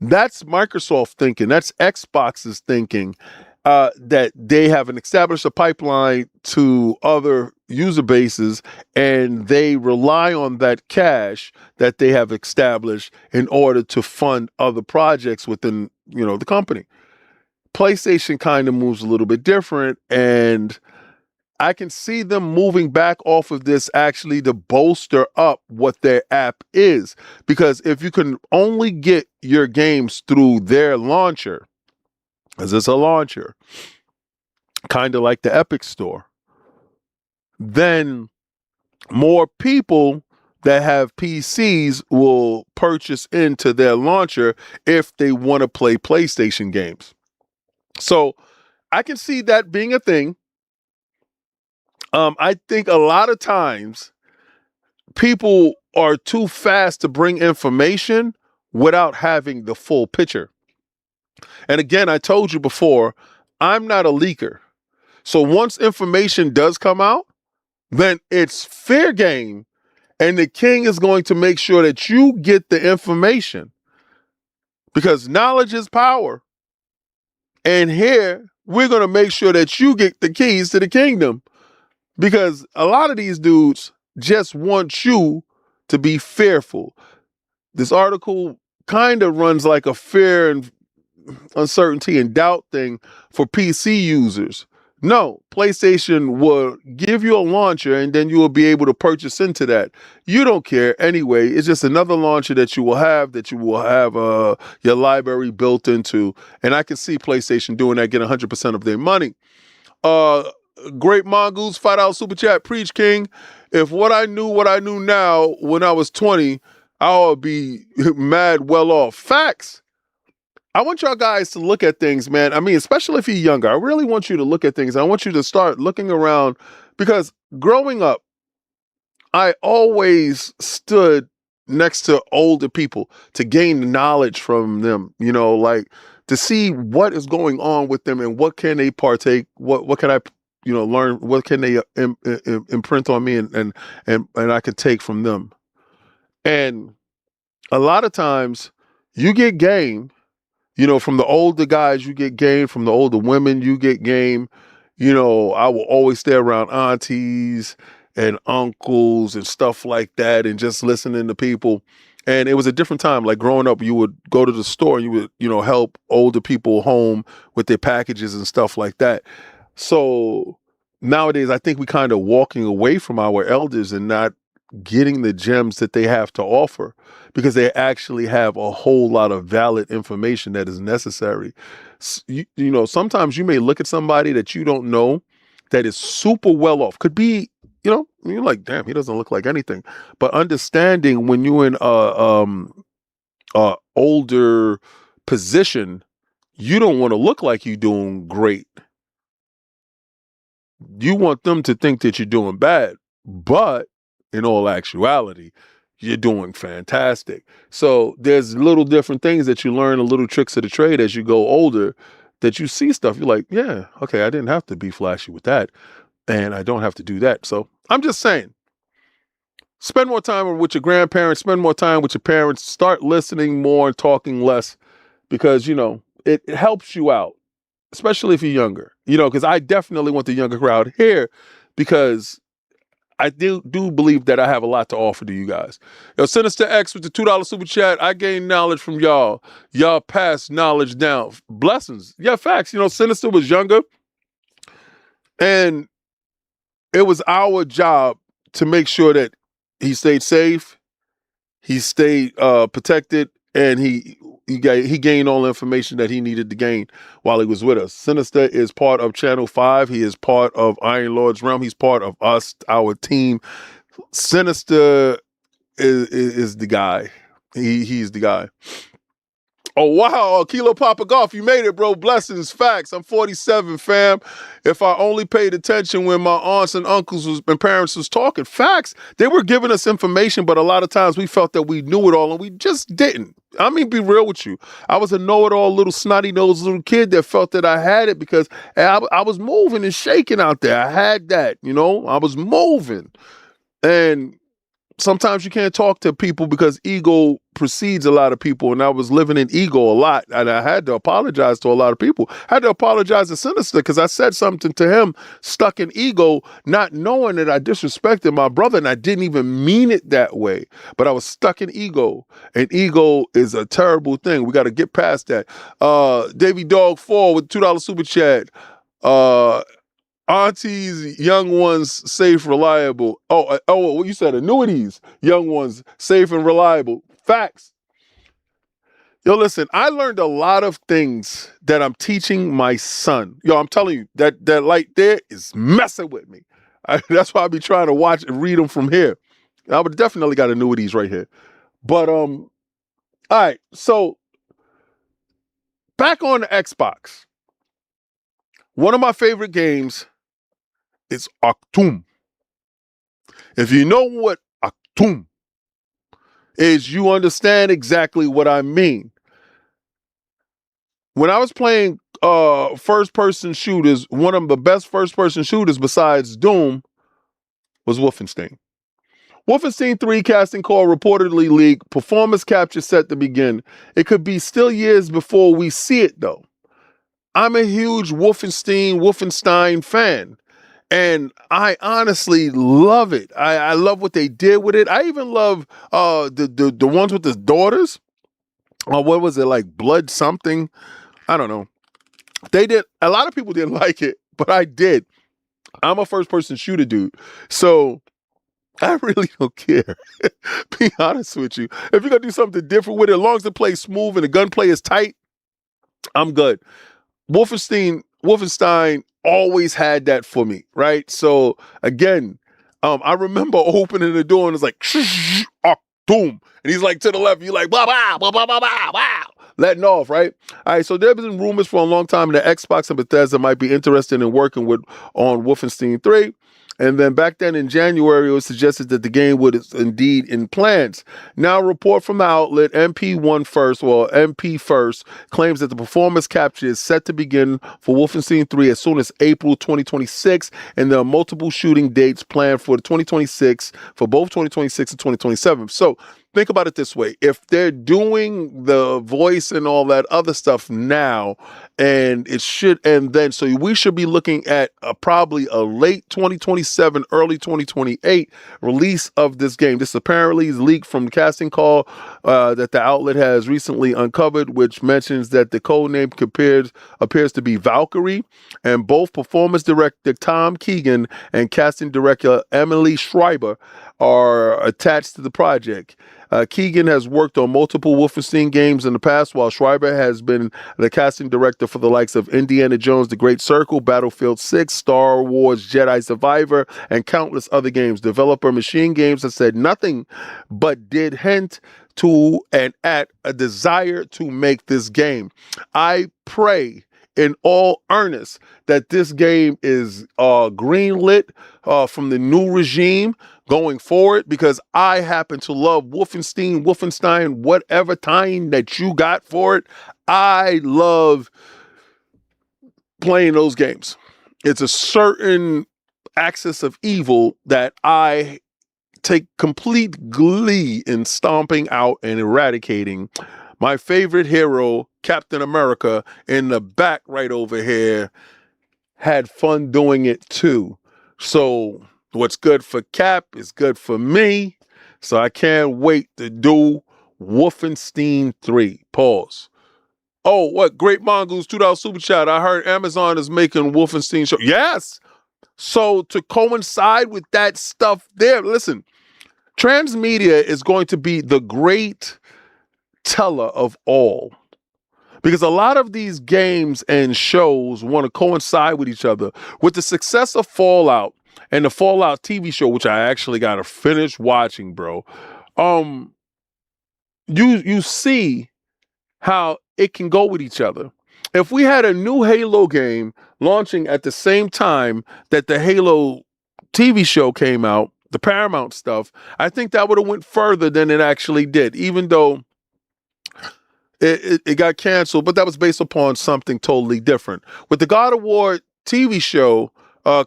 Speaker 3: That's Microsoft thinking. That's Xbox's thinking, that they haven't established a pipeline to other user bases, and they rely on that cash that they have established in order to fund other projects within, the company. PlayStation kind of moves a little bit different, and I can see them moving back off of this actually to bolster up what their app is. Because if you can only get your games through their launcher, as it's a launcher, kind of like the Epic Store, then more people that have PCs will purchase into their launcher if they want to play PlayStation games. So I can see that being a thing. I think a lot of times people are too fast to bring information without having the full picture. And again, I told you before, I'm not a leaker. So once information does come out, then it's fair game. And the king is going to make sure that you get the information, because knowledge is power. And here, we're going to make sure that you get the keys to the kingdom. Because a lot of these dudes just want you to be fearful. This article kind of runs like a fear and uncertainty and doubt thing for PC users. No, PlayStation will give you a launcher and then you will be able to purchase into that. You don't care anyway. It's just another launcher that you will have your library built into. And I can see PlayStation doing that, get 100% of their money. Great Mongoose, $5 super chat. Preach, King. If what I knew now when I was 20, I would be mad well off. Facts. I want y'all guys to look at things, man. I mean, especially if you're younger. I really want you to look at things. I want you to start looking around, because growing up, I always stood next to older people to gain knowledge from them, like to see what is going on with them and what can they partake, what can I learn, what can they imprint on me and I can take from them. And a lot of times you get game, from the older guys, you get game, from the older women, you get game. I will always stay around aunties and uncles and stuff like that and just listening to people. And it was a different time. Like growing up, you would go to the store and you would, help older people home with their packages and stuff like that. So nowadays, I think we kind of walking away from our elders and not getting the gems that they have to offer, because they actually have a whole lot of valid information that is necessary. Sometimes you may look at somebody that you don't know that is super well off. Could be, you're like, damn, he doesn't look like anything. But understanding when you're in a older position, you don't want to look like you're doing great. You want them to think that you're doing bad, but in all actuality, you're doing fantastic. So there's little different things that you learn, the little tricks of the trade as you go older, that you see stuff. You're like, yeah, okay, I didn't have to be flashy with that. And I don't have to do that. So I'm just saying, spend more time with your grandparents, spend more time with your parents, start listening more and talking less, because, it helps you out, especially if you're younger, because I definitely want the younger crowd here, because I do believe that I have a lot to offer to you guys. Yo, Sinister X with the $2 super chat. I gain knowledge from y'all. Y'all pass knowledge down. Blessings. Yeah, facts. Sinister was younger, and it was our job to make sure that he stayed safe, he stayed protected, and he gained all the information that he needed to gain while he was with us. Sinister is part of Channel 5. He is part of Iron Lord's Realm. He's part of us, our team. Sinister is the guy. He's the guy. Oh, wow. Kilo Papa Golf, you made it, bro. Blessings, facts. I'm 47, fam. If I only paid attention when my aunts and uncles and parents was talking, facts. They were giving us information, but a lot of times we felt that we knew it all, and we just didn't. I mean, be real with you. I was a know-it-all little snotty-nosed little kid that felt that I had it because I was moving and shaking out there. I had that, I was moving. And sometimes you can't talk to people because ego precedes a lot of people, and I was living in ego a lot, and I had to apologize to a lot of people. I had to apologize to Sinister because I said something to him stuck in ego, not knowing that I disrespected my brother, and I didn't even mean it that way, but I was stuck in ego, and ego is a terrible thing. We got to get past that. Davy Dog 4 with $2 super chat. Aunties, young ones, safe, reliable. Oh, you said annuities, young ones, safe and reliable. Facts. Yo, listen, I learned a lot of things that I'm teaching my son. Yo, I'm telling you, that light there is messing with me. That's why I be trying to watch and read them from here. I would definitely got annuities right here. But, all right, so back on the Xbox. One of my favorite games is Octum. If you know what Octum is, you understand exactly what I mean. When I was playing first-person shooters, one of the best first-person shooters besides Doom was Wolfenstein. Wolfenstein 3 casting call reportedly leaked. Performance capture set to begin. It could be still years before we see it, though. I'm a huge Wolfenstein fan. And I honestly love it. I love what they did with it. I even love the ones with the daughters. What was it, like Blood something? I don't know. A lot of people didn't like it, but I did. I'm a first-person shooter dude. So I really don't care. Be honest with you. If you're going to do something different with it, as long as the play is smooth and the gunplay is tight, I'm good. Wolfenstein always had that for me, right? So again, I remember opening the door and it's like, boom. And he's like to the left, you're like, blah, blah, blah, blah, blah, blah, blah, letting off, right? All right, so there have been rumors for a long time that Xbox and Bethesda might be interested in working on Wolfenstein 3. And then back then in January, it was suggested that the game was indeed in plans. Now, a report from the outlet MP First claims that the performance capture is set to begin for Wolfenstein 3 as soon as April 2026, and there are multiple shooting dates planned for both 2026 and 2027. So think about it this way. If they're doing the voice and all that other stuff now, and it should end then, so we should be looking at probably a late 2027, early 2028 release of this game. This apparently is leaked from the casting call that the outlet has recently uncovered, which mentions that the code name appears to be Valkyrie, and both performance director Tom Keegan and casting director Emily Schreiber are attached to the project. Keegan has worked on multiple Wolfenstein games in the past, while Schreiber has been the casting director for the likes of Indiana Jones, The Great Circle, Battlefield 6, Star Wars Jedi Survivor, and countless other games. Developer Machine Games has said nothing, but did hint to and at a desire to make this game. I pray in all earnest that this game is greenlit from the new regime, going forward because I happen to love Wolfenstein, whatever time that you got for it. I love playing those games. It's a certain axis of evil that I take complete glee in stomping out and eradicating. My favorite hero, Captain America, in the back right over here, had fun doing it too. So what's good for Cap is good for me. So I can't wait to do Wolfenstein 3. Pause. Oh, what? Great Mongoose, $2 super chat. I heard Amazon is making Wolfenstein show. Yes. So to coincide with that stuff there, listen, transmedia is going to be the great teller of all. Because a lot of these games and shows want to coincide with each other. With the success of Fallout and the Fallout TV show, which I actually got to finish watching, bro, you see how it can go with each other. If we had a new Halo game launching at the same time that the Halo TV show came out, the Paramount stuff, I think that would have went further than it actually did, even though it got canceled, but that was based upon something totally different. With the God of War TV show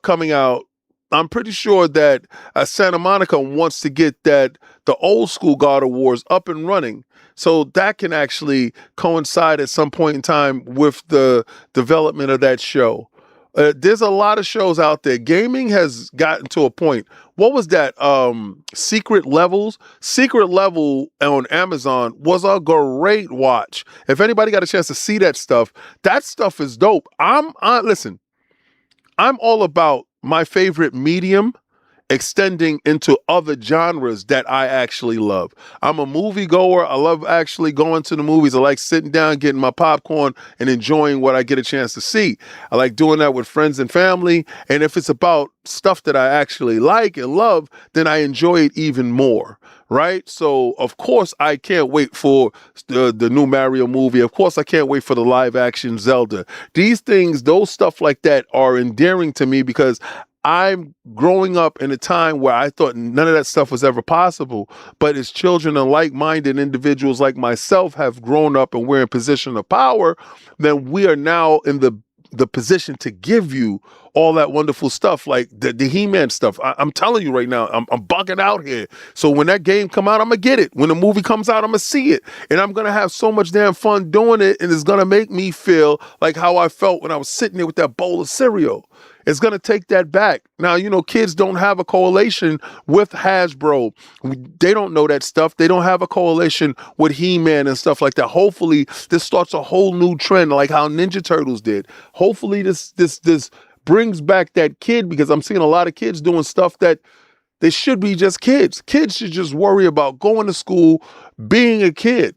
Speaker 3: coming out, I'm pretty sure that Santa Monica wants to get the old school God of Wars up and running. So that can actually coincide at some point in time with the development of that show. There's a lot of shows out there. Gaming has gotten to a point. What was that? Secret Levels? Secret Level on Amazon was a great watch. If anybody got a chance to see that stuff is dope. Listen, I'm all about my favorite medium extending into other genres that I actually love. I'm a movie goer. I love actually going to the movies. I like sitting down, getting my popcorn and enjoying what I get a chance to see. I like doing that with friends and family. And if it's about stuff that I actually like and love, then I enjoy it even more. Right? So, of course, I can't wait for the new Mario movie. Of course, I can't wait for the live action Zelda. These things, those stuff like that are endearing to me because I'm growing up in a time where I thought none of that stuff was ever possible. But as children and like-minded individuals like myself have grown up and we're in position of power, then we are now in the position to give you all that wonderful stuff, like the He-Man stuff. I'm telling you right now, I'm bugging out here. So when that game come out, I'm going to get it. When the movie comes out, I'm going to see it. And I'm going to have so much damn fun doing it. And it's going to make me feel like how I felt when I was sitting there with that bowl of cereal. It's going to take that back. Now, kids don't have a correlation with Hasbro. They don't know that stuff. They don't have a correlation with He-Man and stuff like that. Hopefully, this starts a whole new trend like how Ninja Turtles did. Hopefully, this brings back that kid, because I'm seeing a lot of kids doing stuff that they should be just kids. Kids should just worry about going to school, being a kid,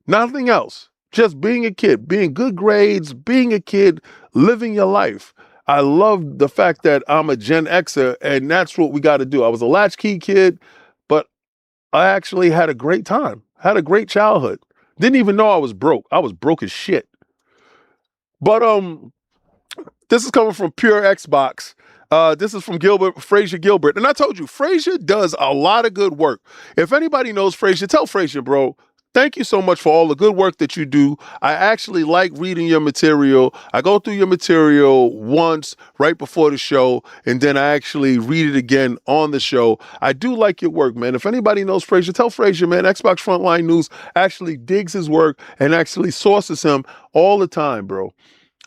Speaker 3: nothing else. Just being a kid, being good grades, being a kid, living your life. I love the fact that I'm a Gen Xer, and that's what we got to do. I was a latchkey kid, but I actually had a great time, had a great childhood. Didn't even know I was broke. I was broke as shit. But this is coming from Pure Xbox. This is from Frazier Gilbert. And I told you, Frazier does a lot of good work. If anybody knows Frazier, tell Frazier, bro, thank you so much for all the good work that you do. I actually like reading your material. I go through your material once right before the show, and then I actually read it again on the show. I do like your work, man. If anybody knows Frazier, tell Frazier, man, Xbox Frontline News actually digs his work and actually sources him all the time, bro.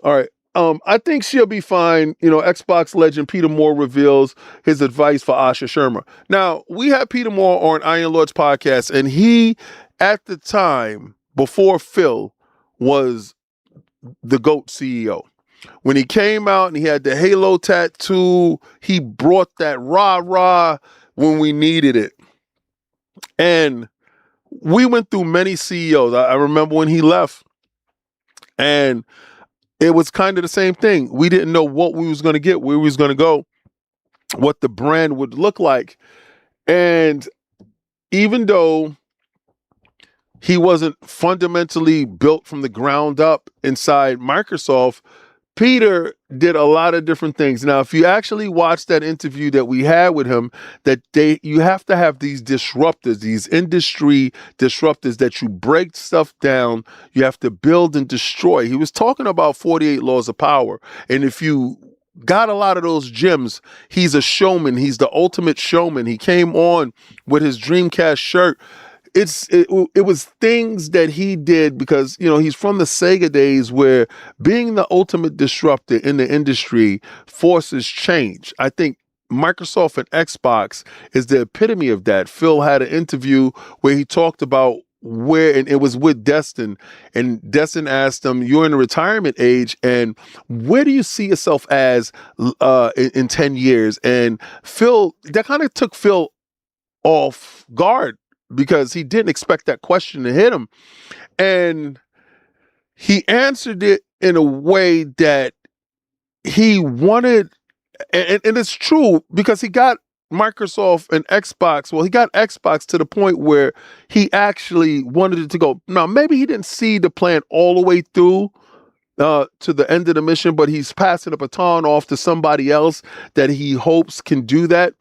Speaker 3: All right. I think she'll be fine. Xbox legend Peter Moore reveals his advice for Asha Shermer. Now, we had Peter Moore on Iron Lord's podcast, and he, at the time, before Phil, was the GOAT CEO. When he came out and he had the Halo tattoo, he brought that rah-rah when we needed it. And we went through many CEOs. I remember when he left, and it was kind of the same thing. We didn't know what we was going to get, where we was going to go, what the brand would look like. And even though he wasn't fundamentally built from the ground up inside Microsoft, Peter did a lot of different things. Now, if you actually watch that interview that we had with him, you have to have these disruptors, these industry disruptors that you break stuff down, you have to build and destroy. He was talking about 48 laws of power. And if you got a lot of those gems, he's a showman. He's the ultimate showman. He came on with his Dreamcast shirt. It was things that he did because, he's from the Sega days where being the ultimate disruptor in the industry forces change. I think Microsoft and Xbox is the epitome of that. Phil had an interview where he talked about and it was with Destin, and Destin asked him, you're in a retirement age, and where do you see yourself as in 10 years? And that kind of took Phil off guard, because he didn't expect that question to hit him. And he answered it in a way that he wanted, and it's true, because he got Microsoft and Xbox. Well, he got Xbox to the point where he actually wanted it to go. Now, maybe he didn't see the plan all the way through to the end of the mission, but he's passing the baton off to somebody else that he hopes can do that.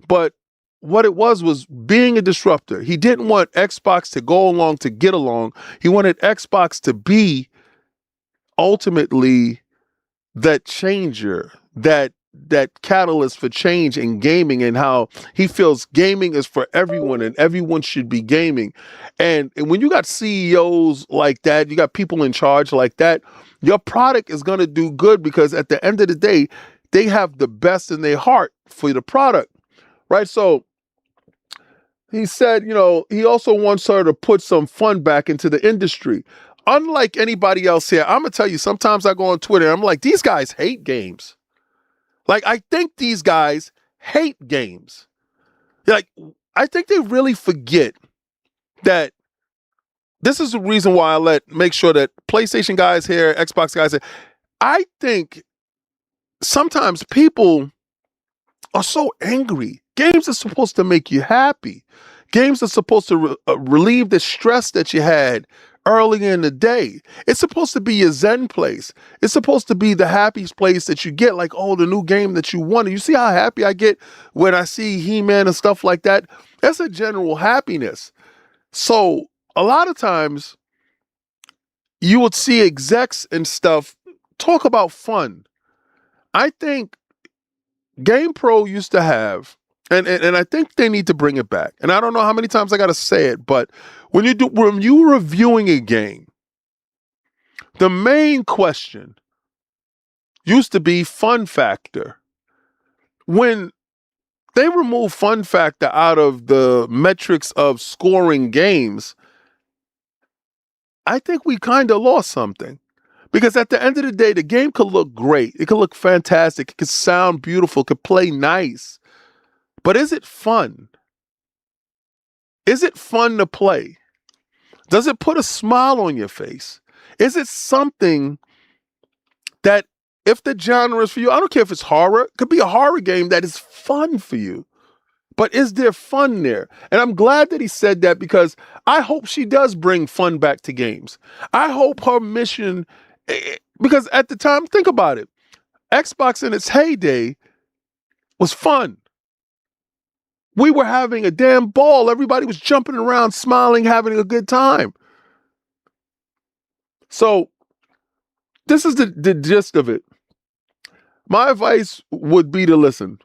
Speaker 3: But what it was being a disruptor. He didn't want Xbox to go along to get along. He wanted Xbox to be ultimately that changer, that catalyst for change in gaming, and how he feels gaming is for everyone and everyone should be gaming. And when you got CEOs like that, you got people in charge like that, your product is going to do good, because at the end of the day, they have the best in their heart for the product, right? So he said, he also wants her to put some fun back into the industry. Unlike anybody else here, I'm going to tell you, sometimes I go on Twitter and I'm like, these guys hate games. Like, I think these guys hate games. Like, I think they really forget that this is the reason why I make sure that PlayStation guys here, Xbox guys here, I think sometimes people are so angry. Games are supposed to make you happy. Games are supposed to relieve the stress that you had early in the day. It's supposed to be your zen place. It's supposed to be the happiest place that you get, like, the new game that you wanted. You see how happy I get when I see He-Man and stuff like that? That's a general happiness. So a lot of times you would see execs and stuff talk about fun. I think GamePro used to have, and I think they need to bring it back. And I don't know how many times I got to say it, but when you're reviewing a game, the main question used to be fun factor. When they remove fun factor out of the metrics of scoring games, I think we kind of lost something. Because at the end of the day, the game could look great. It could look fantastic. It could sound beautiful. It could play nice. But is it fun? Is it fun to play? Does it put a smile on your face? Is it something that, if the genre is for you, I don't care if it's horror, it could be a horror game that is fun for you. But is there fun there? And I'm glad that he said that, because I hope she does bring fun back to games. I hope her mission, because at the time, think about it, Xbox in its heyday was fun. We were having a damn ball. Everybody was jumping around, smiling, having a good time. So this is the gist of it. My advice would be to listen.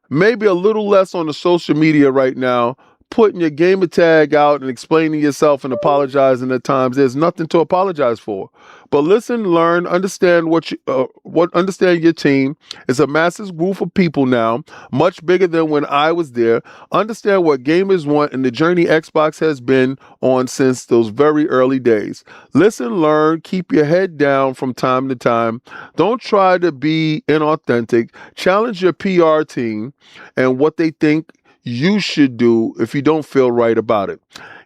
Speaker 3: Maybe a little less on the social media right now, putting your gamer tag out and explaining yourself and apologizing at times. There's nothing to apologize for. But listen, learn, understand understand your team. It's a massive group of people now, much bigger than when I was there. Understand what gamers want and the journey Xbox has been on since those very early days. Listen, learn, keep your head down from time to time. Don't try to be inauthentic. Challenge your PR team and what they think you should do if you don't feel right about it.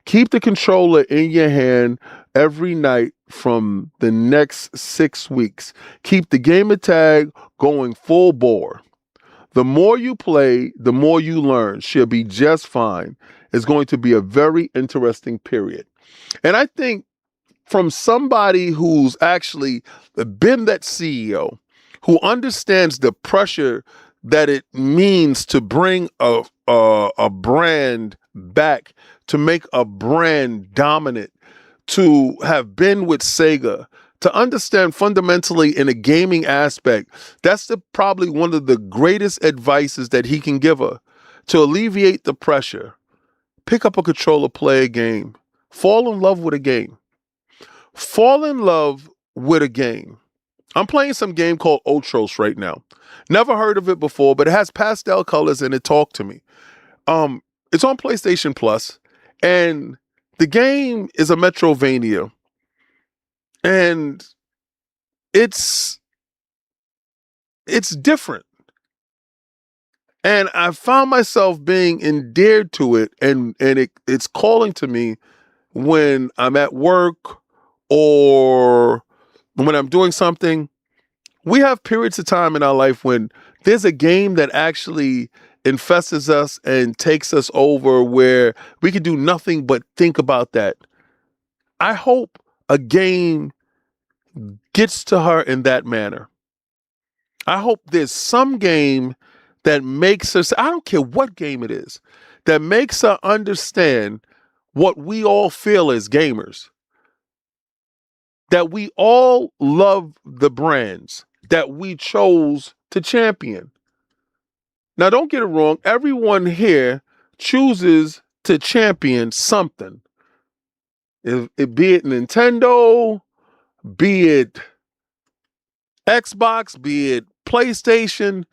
Speaker 3: Keep the controller in your hand every night from the next 6 weeks. Keep the gamer tag going full bore. The more you play, the more you learn. She'll be just fine. It's going to be a very interesting period. And I think from somebody who's actually been that CEO, who understands the pressure that it means to bring a brand back, to make a brand dominant, to have been with Sega, to understand fundamentally in a gaming aspect, that's probably one of the greatest advices that he can give her. To alleviate the pressure, pick up a controller, play a game, fall in love with a game. Fall in love with a game. I'm playing some game called Ultros right now. Never heard of it before, but it has pastel colors and it talked to me. It's on PlayStation Plus, and the game is a Metrovania, and it's different. And I found myself being endeared to it, and it's calling to me when I'm at work or when I'm doing something. We have periods of time in our life when there's a game that actually infests us and takes us over where we can do nothing but think about that. I hope a game gets to her in that manner. I hope there's some game that makes her, I don't care what game it is, that makes her understand what we all feel as gamers. That we all love the brands that we chose to champion. Now, don't get it wrong. Everyone here chooses to champion something. Be it Nintendo, be it Xbox, be it PlayStation.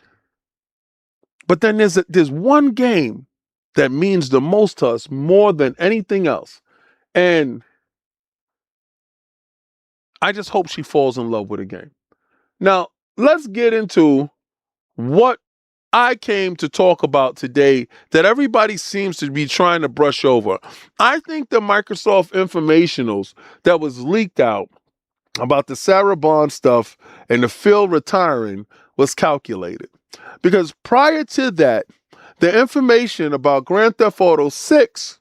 Speaker 3: But then there's one game that means the most to us more than anything else. And I just hope she falls in love with a game. Now, let's get into what I came to talk about today that everybody seems to be trying to brush over. I think the Microsoft informationals that was leaked out about the Sarah Bond stuff and the Phil retiring was calculated. Because prior to that, the information about Grand Theft Auto 6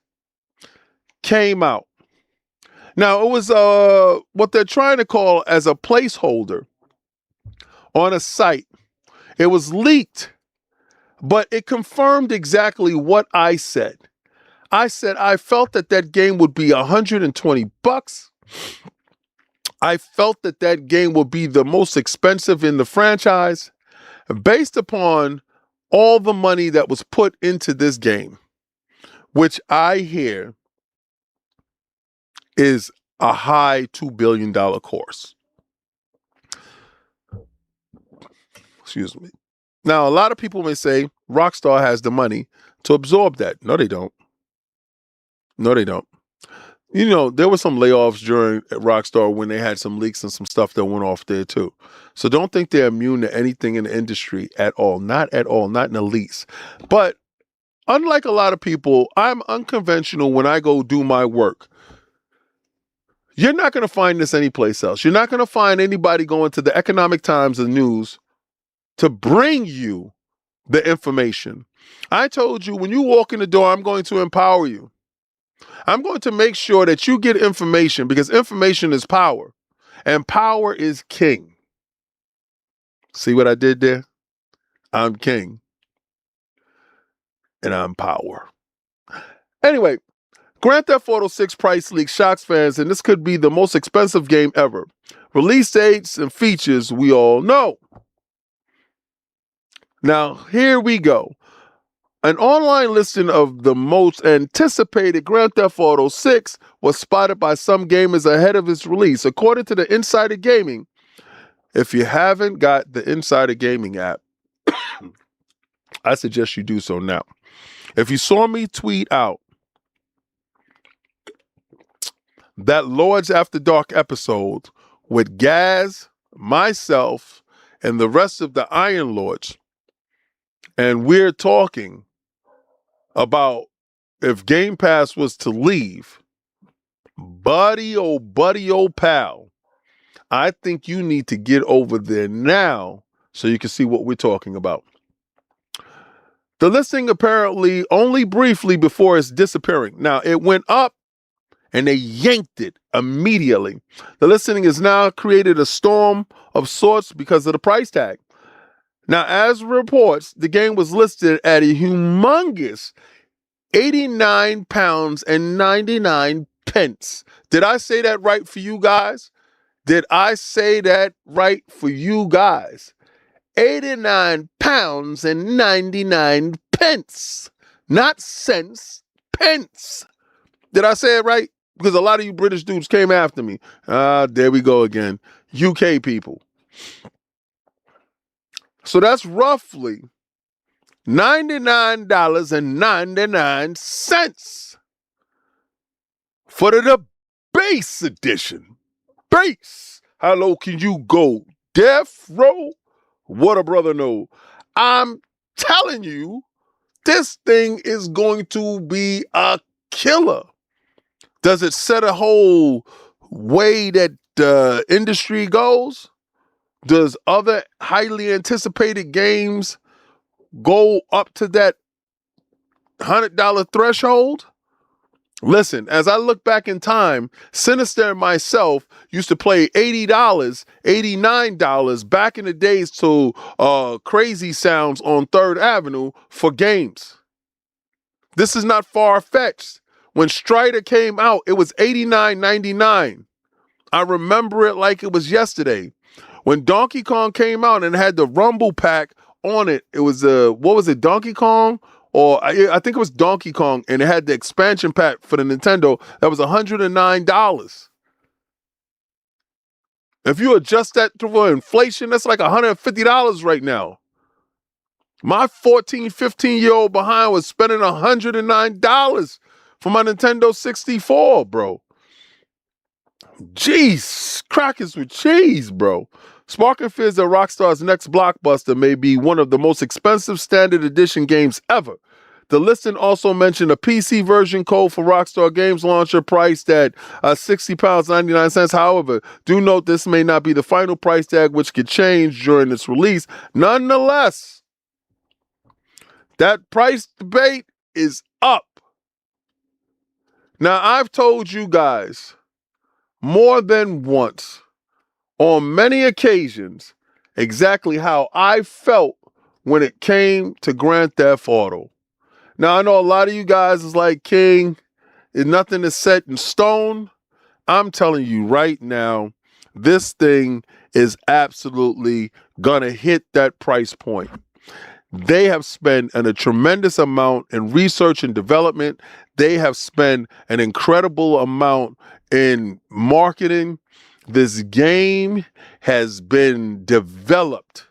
Speaker 3: came out. Now, it was what they're trying to call as a placeholder on a site. It was leaked, but it confirmed exactly what I said. I said I felt that game would be $120. I felt that game would be the most expensive in the franchise based upon all the money that was put into this game, which I hear is a high $2 billion course. Excuse me. Now, a lot of people may say Rockstar has the money to absorb that. No, they don't. No, they don't. You know, there were some layoffs during Rockstar when they had some leaks and some stuff that went off there too. So don't think they're immune to anything in the industry at all. Not at all. Not in the least. But unlike a lot of people, I'm unconventional when I go do my work. You're not going to find this anyplace else. You're not going to find anybody going to the Economic Times and news to bring you the information. I told you when you walk in the door, I'm going to empower you. I'm going to make sure that you get information because information is power and power is king. See what I did there? I'm king and I'm power. Anyway, Grand Theft Auto 6 price leak shocks fans, and this could be the most expensive game ever. Release dates and features we all know. Now, here we go. An online listing of the most anticipated Grand Theft Auto 6 was spotted by some gamers ahead of its release. According to the Insider Gaming, if you haven't got the Insider Gaming app, I suggest you do so now. If you saw me tweet out that Lords After Dark episode with Gaz, myself, and the rest of the Iron Lords, and we're talking about if Game Pass was to leave, buddy, oh pal, I think you need to get over there now so you can see what we're talking about. The listing apparently only briefly before it's disappearing. Now, it went up and they yanked it immediately. The listing has now created a storm of sorts because of the price tag. Now, as reports, the game was listed at a humongous £89 and 99 pence. Did I say that right for you guys? Did I say that right for you guys? £89 and 99 pence. Not cents, pence. Did I say it right? Because a lot of you British dudes came after me. There we go again. UK people. So that's roughly $99.99 for the base edition. Base. How low can you go? Death row? What a brother know. I'm telling you, this thing is going to be a killer. Does it set a whole way that the industry goes? Does other highly anticipated games go up to that $100 threshold? Listen, as I look back in time, Sinister and myself used to play $80, $89 back in the days to Crazy Sounds on 3rd Avenue for games. This is not far-fetched. When Strider came out, it was $89.99. I remember it like it was yesterday. When Donkey Kong came out and had the Rumble Pack on it, it was what was it, Donkey Kong? Or I think it was Donkey Kong, and it had the expansion pack for the Nintendo. That was $109. If you adjust that for inflation, that's like $150 right now. My 14, 15-year-old behind was spending $109 for my Nintendo 64, bro. Jeez, crackers with cheese, bro. Sparking fears that Rockstar's next blockbuster may be one of the most expensive standard edition games ever. The listing also mentioned a PC version code for Rockstar Games Launcher priced at £60.99. However, do note this may not be the final price tag, which could change during its release. Nonetheless, that price debate is up. Now, I've told you guys more than once, on many occasions, exactly how I felt when it came to Grand Theft Auto. Now, I know a lot of you guys is like, King, nothing is set in stone. I'm telling you right now, this thing is absolutely gonna hit that price point. They have spent a tremendous amount in research and development. They have spent an incredible amount in marketing. This game has been developed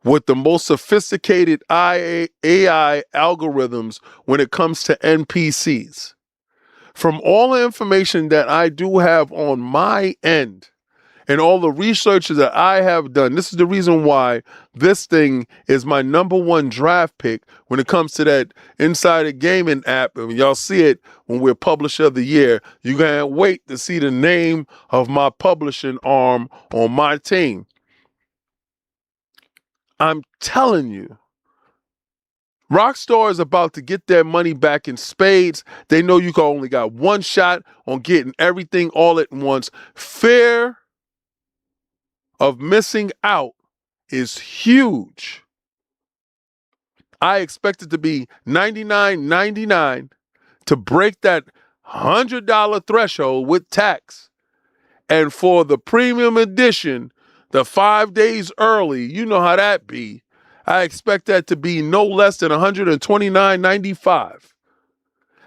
Speaker 3: with the most sophisticated AI algorithms when it comes to NPCs. From all the information that I do have on my end and all the research that I have done, this is the reason why this thing is my #1 draft pick when it comes to that Insider Gaming app. And y'all see it when we're Publisher of the Year. You can't wait to see the name of my publishing arm on my team. I'm telling you, Rockstar is about to get their money back in spades. They know you only got one shot on getting everything all at once. Fear of missing out is huge. I expect it to be $99.99 to break that $100 threshold with tax. And for the premium edition, the 5 days early, you know how that be. I expect that to be no less than $129.95.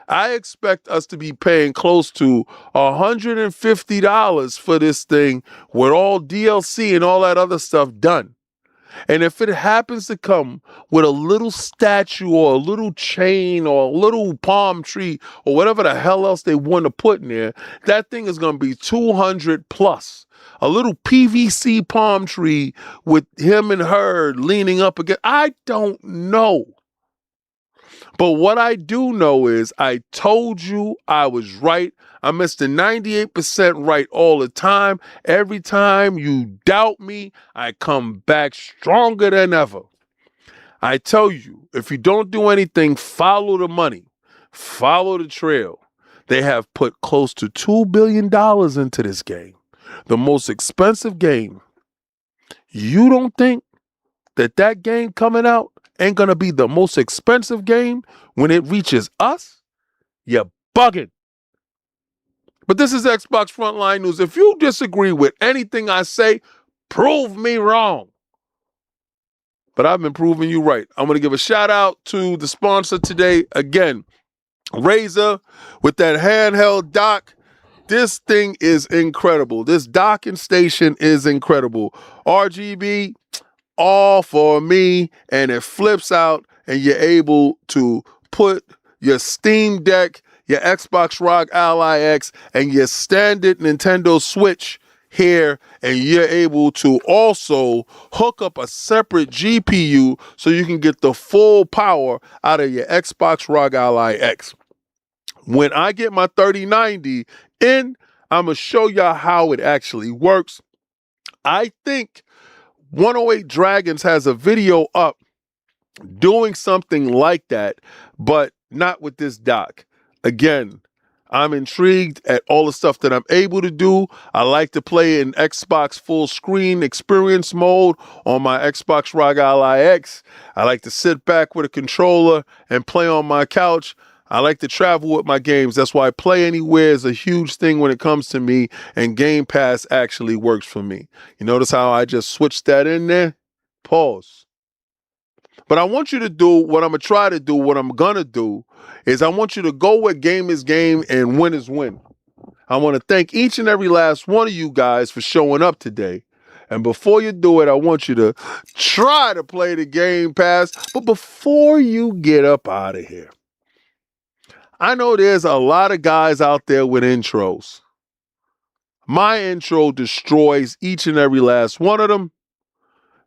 Speaker 3: I expect us to be paying close to $150 for this thing with all DLC and all that other stuff done. And if it happens to come with a little statue or a little chain or a little palm tree or whatever the hell else they want to put in there, that thing is going to be 200 plus. A little PVC palm tree with him and her leaning up against. I don't know. But what I do know is I told you I was right. I'm Mr. 98% right all the time. Every time you doubt me, I come back stronger than ever. I tell you, if you don't do anything, follow the money. Follow the trail. They have put close to $2 billion into this game. the most expensive game, you don't think that that game coming out ain't gonna be the most expensive game when it reaches us? You're bugging. But this is Xbox Frontline News. If you disagree with anything I say, prove me wrong. But I've been proving you right. I'm going to give a shout out to the sponsor today. Again, Razer with that handheld dock. This thing is incredible. This docking station is incredible. RGB, all for me. And it flips out and you're able to put your Steam Deck, your Xbox Rock Ally X, and your standard Nintendo Switch here, and you're able to also hook up a separate GPU so you can get the full power out of your Xbox Rock Ally X. When I get my 3090 in, I'm going to show y'all how it actually works. I think 108 Dragons has a video up doing something like that, but not with this dock. Again, I'm intrigued at all the stuff that I'm able to do. I like to play in Xbox full screen experience mode on my Xbox Rock Ally X. I like to sit back with a controller and play on my couch. I like to travel with my games. That's why Play Anywhere is a huge thing when it comes to me, and Game Pass actually works for me. You notice how I just switched that in there? Pause. But I want you to do what I'm going to try to do, what I'm going to do, is I want you to go where game is game and win is win. I want to thank each and every last one of you guys for showing up today. And before you do it, I want you to try to play the Game Pass. But before you get up out of here, I know there's a lot of guys out there with intros. My intro destroys each and every last one of them.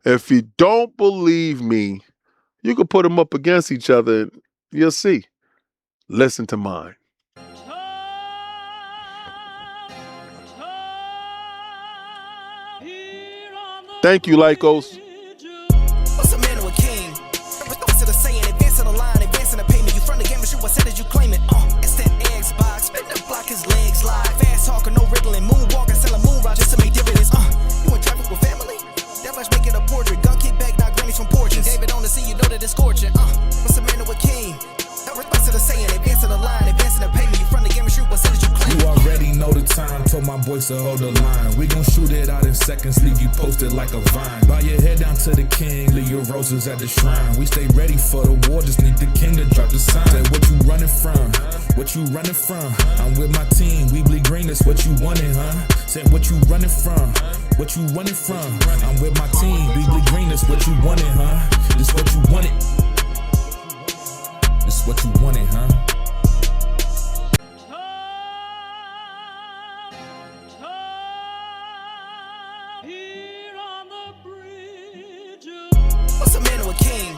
Speaker 3: If you don't believe me, you can put them up against each other and you'll see. Listen to mine. Thank you, Lycos.
Speaker 1: What's a man to a king? What's it saying? Advancing the line, advancing the payment. You front the game, but you what said as you claim it. It's that Xbox. Spin the block, his legs slide. Fast talking, no riddling. Moonwalking, selling moon rock just to make dividends. You in traffic with family? That much making a portrait. Gun kick back, not grannies from porches. David on the sea, you know that it's scorching. What's a man to a king? What's it saying? Advancing the line, advancing the payment. You front the game, but you what said as you claim it.
Speaker 2: You already know the time, told my boys to hold the line. We gon' shoot it out in seconds, leave you posted like a vine. Bow your head down to the king, leave your roses at the shrine. We stay ready for the war, just need the king to drop the sign. Say what you running from, what you running from. I'm with my team, we bleed green, that's what you wanted, huh? Said what you running from, what you running from. I'm with my team, we bleed green, that's what you wanted, huh? This what you wanted. This what you wanted, huh?
Speaker 1: What's a man to a king?